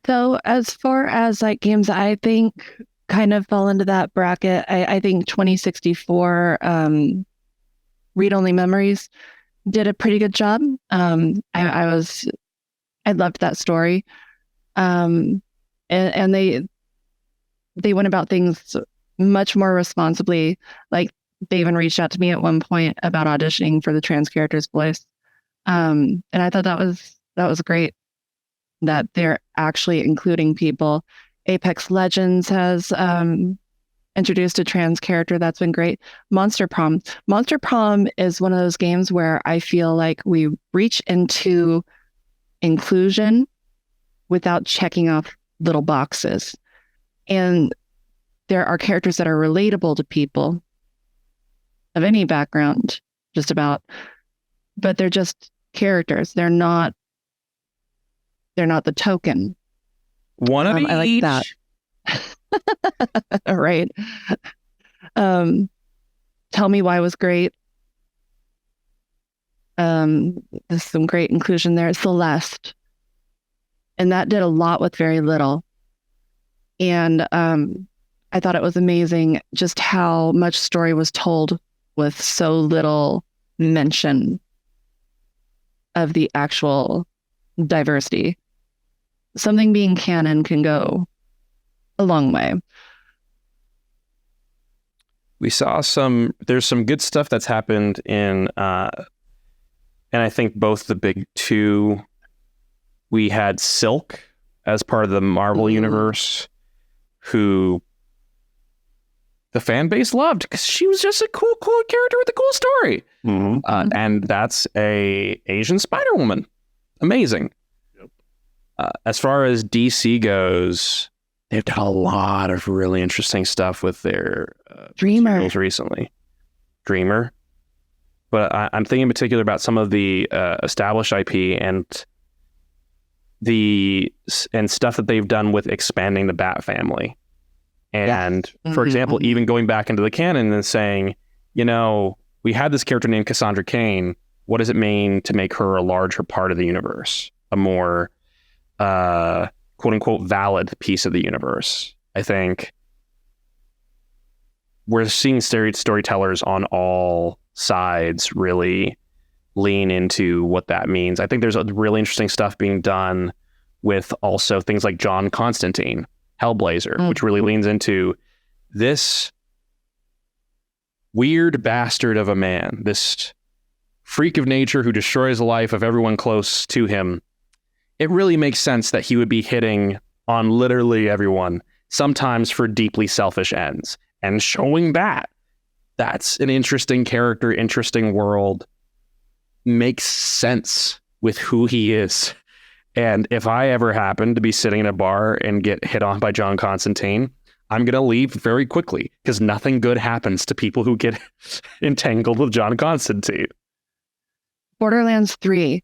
So as far as like games, I think kind of fell into that bracket. I think 2064 Read Only Memories did a pretty good job. I loved that story. And they went about things much more responsibly. Like they even reached out to me at one point about auditioning for the trans character's voice. And I thought that was great that they're actually including people. Apex Legends has introduced a trans character. That's been great. Monster Prom. Monster Prom is one of those games where I feel like we reach into inclusion without checking off little boxes. And there are characters that are relatable to people of any background, just about, but they're just characters. They're not the token. One of each. I like that. Right. Tell Me Why was great. There's some great inclusion there. Celeste. And that did a lot with very little. And I thought it was amazing just how much story was told with so little mention of the actual diversity. Something being canon can go a long way. We saw there's some good stuff that's happened in, and I think both the big two, we had Silk as part of the Marvel universe, who the fan base loved because she was just a cool character with a cool story. And that's a Asian Spider-Woman. Amazing. Yep. As far as DC goes, they've done a lot of really interesting stuff with their Dreamer recently. Dreamer. But I'm thinking in particular about some of the established IP and stuff that they've done with expanding the Bat family. And for example, even going back into the canon and saying, we had this character named Cassandra Cain. What does it mean to make her a larger part of the universe? A more quote unquote valid piece of the universe. I think we're seeing storytellers on all sides really lean into what that means. I think there's a really interesting stuff being done with also things like John Constantine, Hellblazer, which really leans into this weird bastard of a man, this freak of nature who destroys the life of everyone close to him. It really makes sense that he would be hitting on literally everyone, sometimes for deeply selfish ends. And showing that's an interesting character, interesting world, makes sense with who he is. And if I ever happen to be sitting in a bar and get hit on by John Constantine, I'm going to leave very quickly because nothing good happens to people who get entangled with John Constantine. Borderlands 3.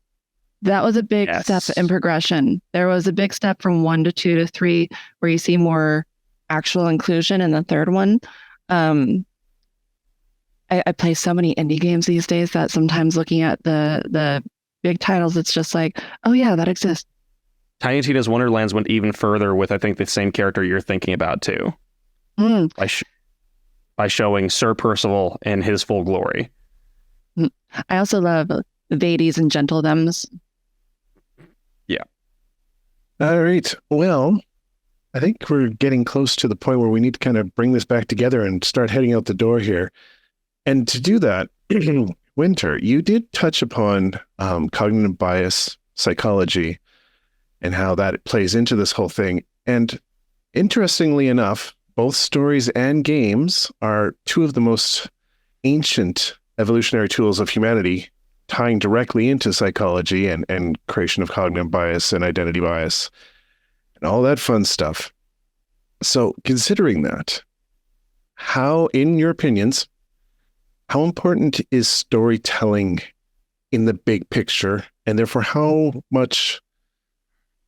That was a big step in progression. There was a big step from 1 to 2 to 3 where you see more actual inclusion in the third one. I play so many indie games these days that sometimes looking at the big titles, it's just like, oh yeah, that exists. Tiny Tina's Wonderlands went even further with, I think, the same character you're thinking about too. By showing Sir Percival in his full glory. I also love Vades and Gentle Thems. Yeah. All right. Well, I think we're getting close to the point where we need to kind of bring this back together and start heading out the door here. And to do that, Winter, you did touch upon cognitive bias psychology and how that plays into this whole thing. And interestingly enough, both stories and games are two of the most ancient evolutionary tools of humanity, tying directly into psychology and creation of cognitive bias and identity bias and all that fun stuff. So considering that, how, in your opinions, how important is storytelling in the big picture, and therefore how much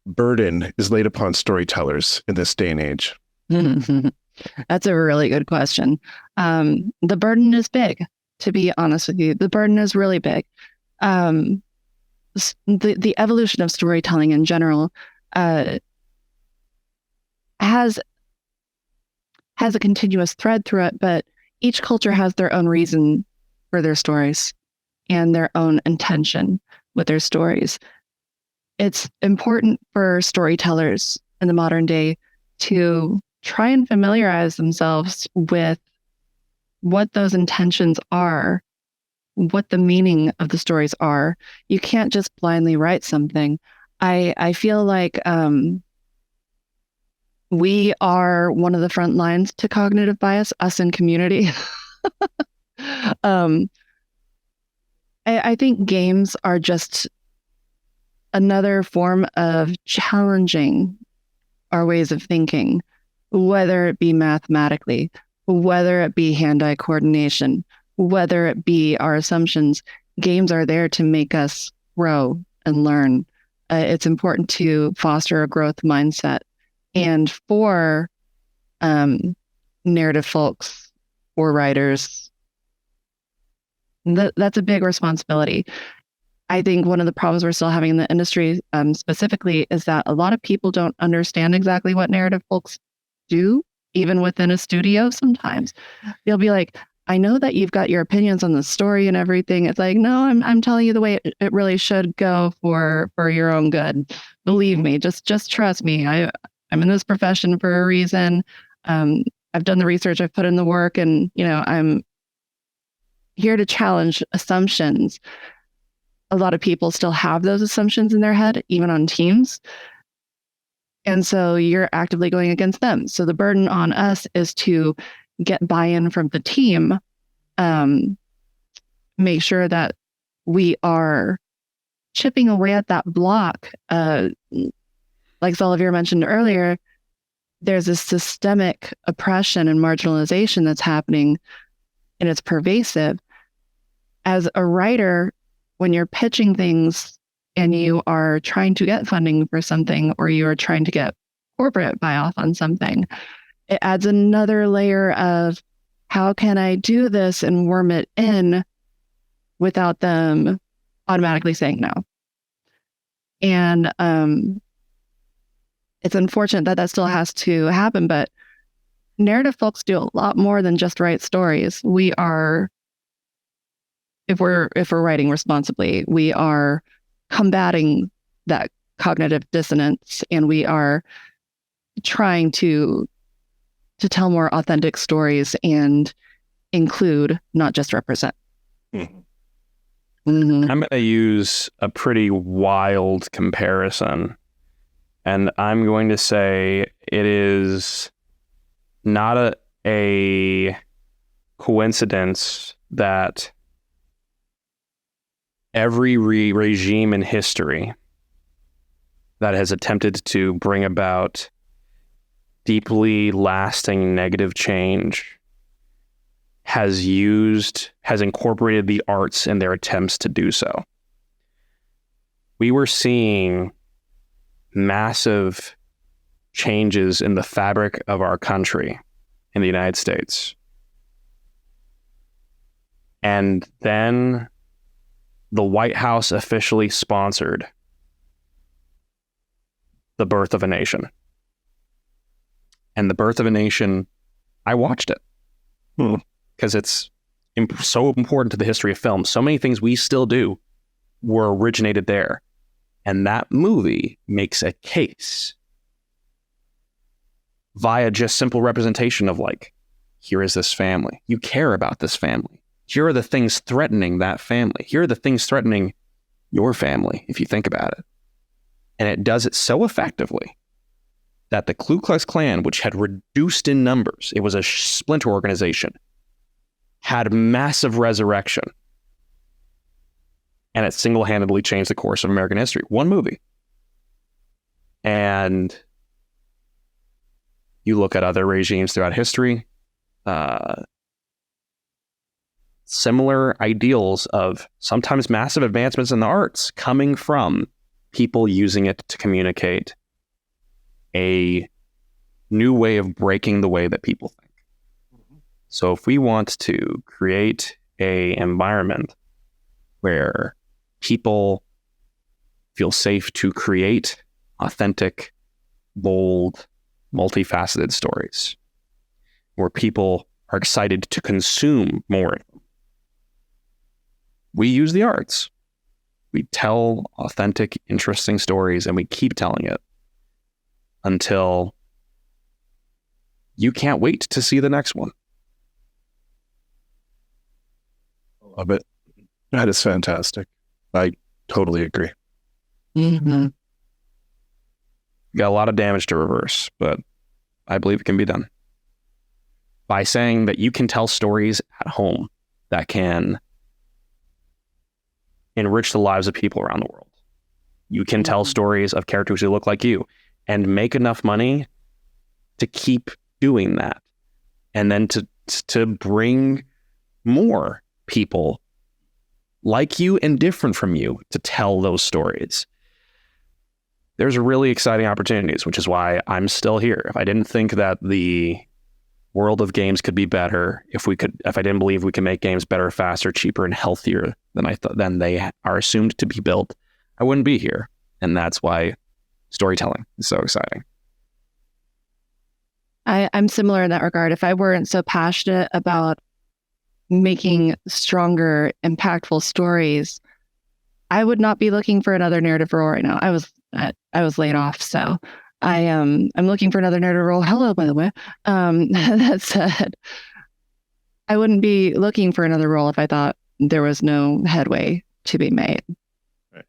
burden is laid upon storytellers in this day and age? That's a really good question. The burden is big, to be honest with you. The burden is really big. The evolution of storytelling in general has a continuous thread through it, but each culture has their own reason for their stories and their own intention with their stories. It's important for storytellers in the modern day to try and familiarize themselves with what those intentions are, what the meaning of the stories are. You can't just blindly write something. I feel like we are one of the front lines to cognitive bias, us in community. I think games are just another form of challenging our ways of thinking, whether it be mathematically, whether it be hand-eye coordination, whether it be our assumptions. Games are there to make us grow and learn. It's important to foster a growth mindset. And for narrative folks or writers, that's a big responsibility. I think one of the problems we're still having in the industry specifically is that a lot of people don't understand exactly what narrative folks do, even within a studio sometimes. They'll be like, I know that you've got your opinions on the story and everything. It's like, no, I'm telling you the way it really should go for your own good. Believe me, just trust me. I'm in this profession for a reason. I've done the research, I've put in the work, and I'm here to challenge assumptions. A lot of people still have those assumptions in their head, even on teams. And so you're actively going against them. So the burden on us is to get buy-in from the team, make sure that we are chipping away at that block. Like Xalavier mentioned earlier, there's a systemic oppression and marginalization that's happening, and it's pervasive. As a writer, when you're pitching things and you are trying to get funding for something, or you are trying to get corporate buy-off on something, it adds another layer of how can I do this and worm it in without them automatically saying no. And it's unfortunate that still has to happen, but narrative folks do a lot more than just write stories. We are, if we're writing responsibly, we are combating that cognitive dissonance, and we are trying to tell more authentic stories and include, not just represent. Mm-hmm. I'm going to use a pretty wild comparison, and I'm going to say it is not a coincidence that every regime in history that has attempted to bring about deeply lasting negative change has incorporated the arts in their attempts to do so. We were seeing massive changes in the fabric of our country in the United States. And then the White House officially sponsored the birth of a nation. And the birth of a nation, I watched it because it's so important to the history of film. So many things we still do were originated there. And that movie makes a case via just simple representation of like, here is this family. You care about this family. Here are the things threatening that family. Here are the things threatening your family, if you think about it. And it does it so effectively that the Ku Klux Klan, which had reduced in numbers, it was a splinter organization, had massive resurrection. And it single-handedly changed the course of American history. One movie. And you look at other regimes throughout history, similar ideals of sometimes massive advancements in the arts coming from people using it to communicate a new way of breaking the way that people think. So if we want to create an environment where people feel safe to create authentic, bold, multifaceted stories where people are excited to consume more of them. We use the arts. We tell authentic, interesting stories, and we keep telling it until you can't wait to see the next one. Love it. That is fantastic. I totally agree. Mm-hmm. Got a lot of damage to reverse, but I believe it can be done. By saying that you can tell stories at home that can enrich the lives of people around the world. You can tell stories of characters who look like you and make enough money to keep doing that. And then to bring more people like you and different from you to tell those stories. There's really exciting opportunities, which is why I'm still here. If I didn't think that the world of games could be better, if I didn't believe we can make games better, faster, cheaper, and healthier than they are assumed to be built, I wouldn't be here. And that's why storytelling is so exciting. I'm similar in that regard. If I weren't so passionate about making stronger, impactful stories, I would not be looking for another narrative role right now. I was laid off, so I'm looking for another narrative role. Hello, by the way. That said, I wouldn't be looking for another role if I thought there was no headway to be made. Right.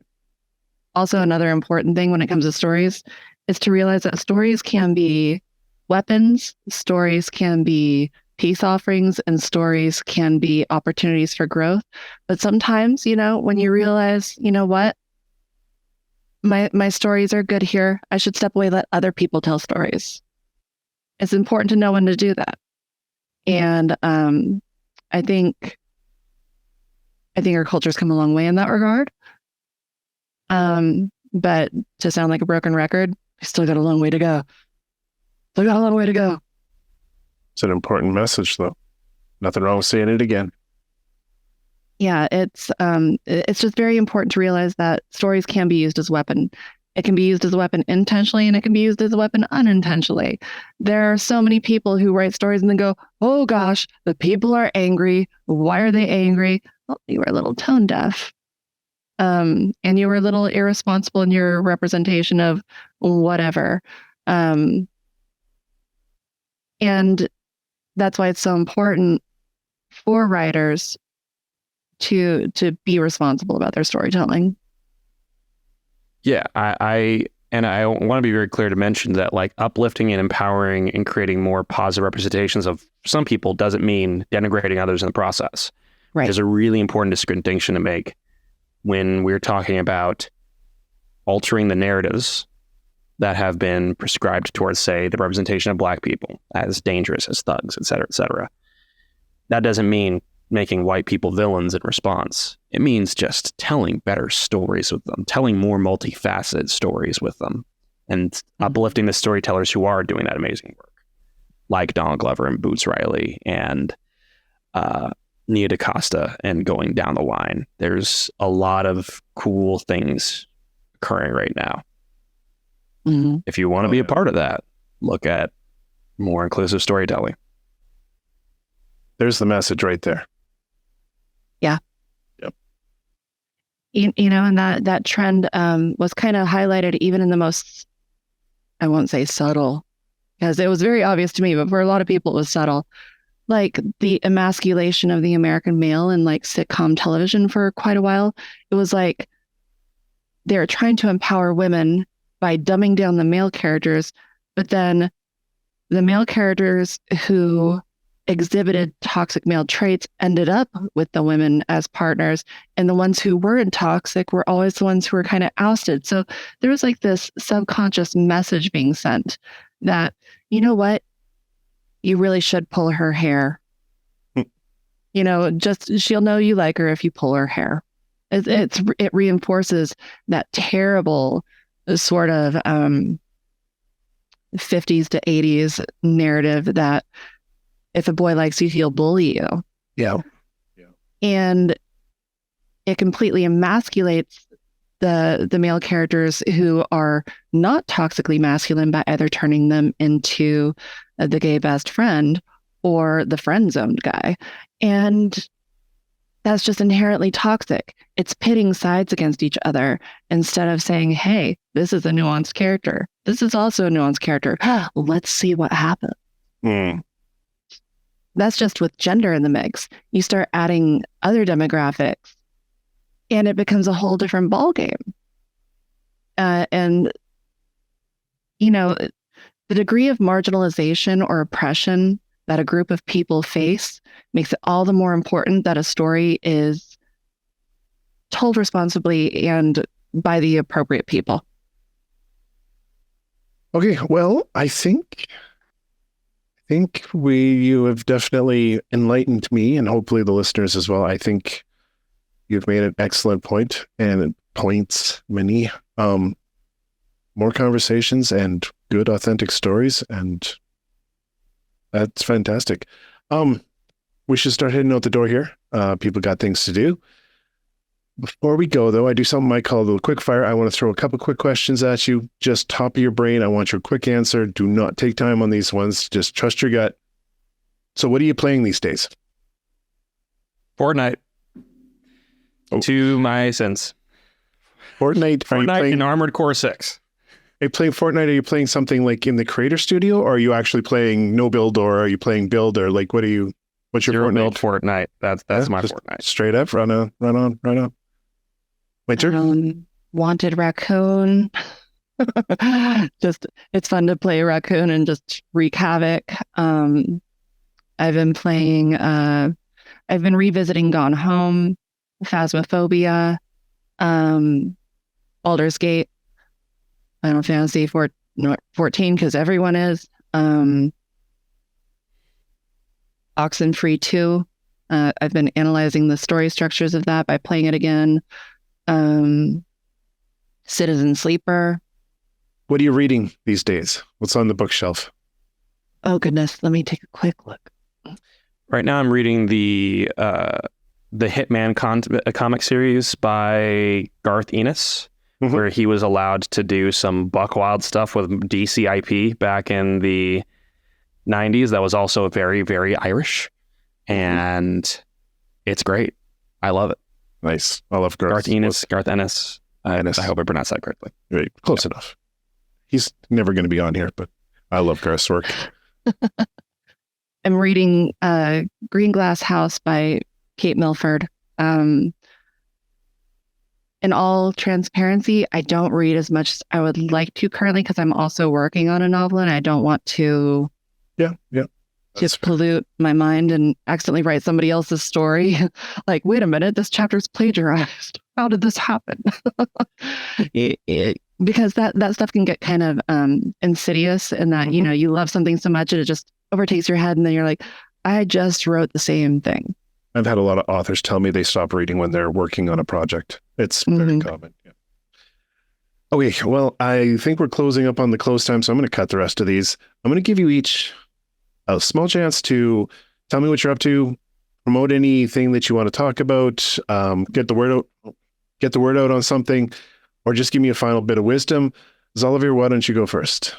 Also, another important thing when it comes to stories is to realize that stories can be weapons, stories can be peace offerings, and stories can be opportunities for growth. But sometimes, when you realize, what, my stories are good here, I should step away, let other people tell stories. It's important to know when to do that. And I think our culture's come a long way in that regard. But to sound like a broken record, I still got a long way to go. It's an important message, though. Nothing wrong with saying it again. Yeah, it's just very important to realize that stories can be used as a weapon. It can be used as a weapon intentionally, and it can be used as a weapon unintentionally. There are so many people who write stories and then go, "Oh gosh, the people are angry. Why are they angry?" Well, you were a little tone deaf, and you were a little irresponsible in your representation of whatever. And that's why it's so important for writers to be responsible about their storytelling. Yeah, I want to be very clear to mention that like uplifting and empowering and creating more positive representations of some people doesn't mean denigrating others in the process. Right. There's a really important distinction to make when we're talking about altering the narratives that have been prescribed towards, say, the representation of Black people as dangerous, as thugs, et cetera, et cetera. That doesn't mean making white people villains in response. It means just telling better stories with them, telling more multifaceted stories with them, and uplifting the storytellers who are doing that amazing work, like Donald Glover and Boots Riley and Nia DaCosta, and going down the line. There's a lot of cool things occurring right now. Mm-hmm. If you want to be a part of that, look at more inclusive storytelling. There's the message right there. Yeah. Yep. And that trend was kind of highlighted even in the most, I won't say subtle, because it was very obvious to me, but for a lot of people it was subtle. Like the emasculation of the American male in like sitcom television for quite a while. It was like they were trying to empower women by dumbing down the male characters, but then the male characters who exhibited toxic male traits ended up with the women as partners, and the ones who weren't toxic were always the ones who were kind of ousted. So there was like this subconscious message being sent that, you know what, you really should pull her hair. Just she'll know you like her if you pull her hair. It reinforces that terrible sort of 50s to 80s narrative that if a boy likes you, he'll bully you. Yeah. And it completely emasculates the male characters who are not toxically masculine by either turning them into the gay best friend or the friend zoned guy. And that's just inherently toxic. It's pitting sides against each other instead of saying, hey, this is a nuanced character. This is also a nuanced character. Let's see what happens. That's just with gender in the mix. You start adding other demographics and it becomes a whole different ballgame. And, you know, the degree of marginalization or oppression that a group of people face makes it all the more important that a story is told responsibly and by the appropriate people. Okay, well, I think you have definitely enlightened me and hopefully the listeners as well. I think you've made an excellent point and it points many more conversations and good authentic stories, and that's fantastic. We should start heading out the door here. People got things to do. Before we go, though, I do something I call the quick fire. I want to throw a couple quick questions at you, just top of your brain. I want your quick answer. Do not take time on these ones. Just trust your gut. So what are you playing these days? Fortnite. To my sense. Fortnite Fortnite and Armored Core 6. Are you playing Fortnite? Are you playing something like in the creator studio, or are you actually playing no build, or are you playing build, or like what's your Zero Fortnite? build Fortnite. That's my Fortnite. Straight up, run on. Winter? Wanted raccoon. Just it's fun to play a raccoon and just wreak havoc. I've been revisiting Gone Home, Phasmophobia, Baldur's Gate, Final Fantasy 14 because everyone is. Oxenfree 2. I've been analyzing the story structures of that by playing it again. Citizen Sleeper. What are you reading these days? What's on the bookshelf? Oh goodness, let me take a quick look. Right now I'm reading the Hitman comic series by Garth Ennis, where he was allowed to do some buck wild stuff with DC IP back in the 90s. That was also very, very Irish. And it's great. I love it. Nice. I love Garth Ennis. I hope I pronounced that correctly. Right. Close enough. He's never going to be on here, but I love Garth's work. I'm reading Green Glass House by Kate Milford. In all transparency, I don't read as much as I would like to currently because I'm also working on a novel and I don't want to just pollute my mind and accidentally write somebody else's story. Like, wait a minute, this chapter's plagiarized. How did this happen? Because that stuff can get kind of insidious in that, you know, you love something so much and it just overtakes your head and then you're like, I just wrote the same thing. I've had a lot of authors tell me they stop reading when they're working on a project. It's very common. Yeah. Okay, well, I think we're closing up on the close time, so I'm going to cut the rest of these. I'm going to give you each a small chance to tell me what you're up to, promote anything that you want to talk about, get the word out on something, or just give me a final bit of wisdom. Xalavier, why don't you go first?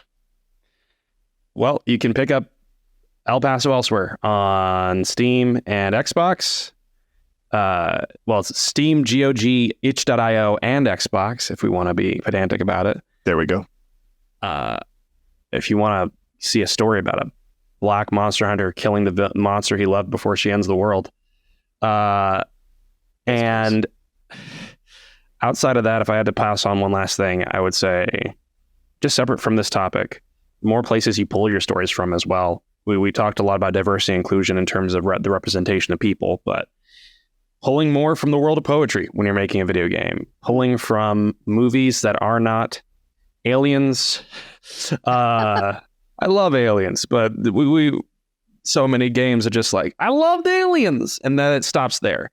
Well, you can pick up El Paso Elsewhere on Steam and Xbox. It's Steam, GOG, itch.io, and Xbox, if we want to be pedantic about it. There we go. If you want to see a story about a black monster hunter killing the monster he loved before she ends the world. And outside of that, if I had to pass on one last thing, I would say, just separate from this topic, more places you pull your stories from as well. We talked a lot about diversity and inclusion in terms of the representation of people, but pulling more from the world of poetry when you're making a video game, pulling from movies that are not aliens. I love aliens, but we so many games are just like, I loved aliens, and then it stops there.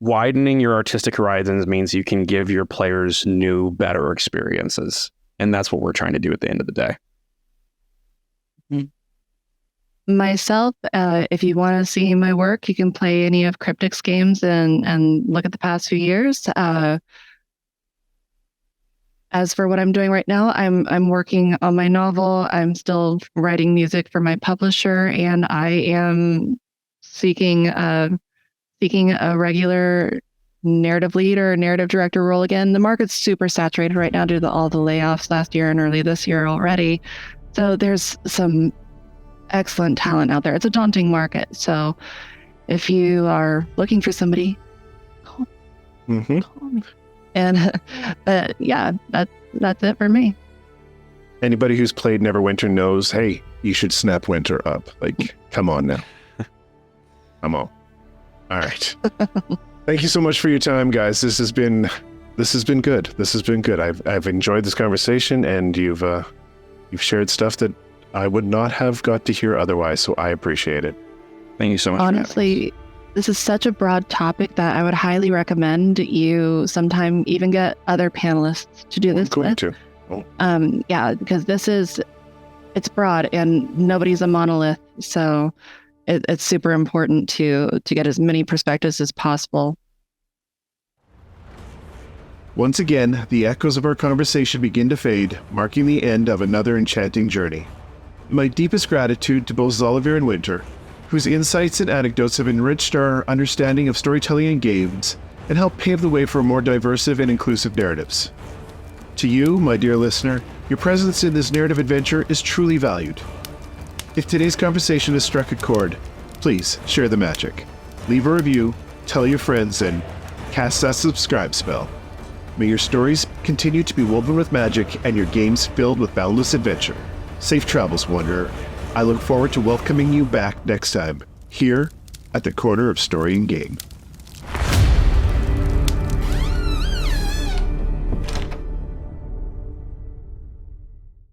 Widening your artistic horizons means you can give your players new, better experiences, and that's what we're trying to do at the end of the day. Myself, if you want to see my work, you can play any of Cryptic's games and look at the past few years. As for what I'm doing right now, I'm working on my novel. I'm still writing music for my publisher, and I am seeking a regular narrative lead or narrative director role again. The market's super saturated right now due to all the layoffs last year and early this year already. So there's some excellent talent out there. It's a daunting market. So if you are looking for somebody, call me. And yeah, that's it for me. Anybody who's played Neverwinter knows, hey, you should snap Winter up. Like, come on now. Come on. All right. Thank you so much for your time, guys. This has been good. This has been good. I've enjoyed this conversation, and you've shared stuff that I would not have got to hear otherwise. So I appreciate it. Thank you so much. Honestly, this is such a broad topic that I would highly recommend you sometime even get other panelists to do this with. Yeah, because it's broad and nobody's a monolith. So it's super important to get as many perspectives as possible. Once again, the echoes of our conversation begin to fade, marking the end of another enchanting journey. My deepest gratitude to both Xalavier and Winter, whose insights and anecdotes have enriched our understanding of storytelling and games and helped pave the way for more diverse and inclusive narratives. To you, my dear listener, your presence in this narrative adventure is truly valued. If today's conversation has struck a chord, please share the magic. Leave a review, tell your friends, and cast that subscribe spell. May your stories continue to be woven with magic and your games filled with boundless adventure. Safe travels, Wanderer. I look forward to welcoming you back next time, here at the Corner of Story and Game.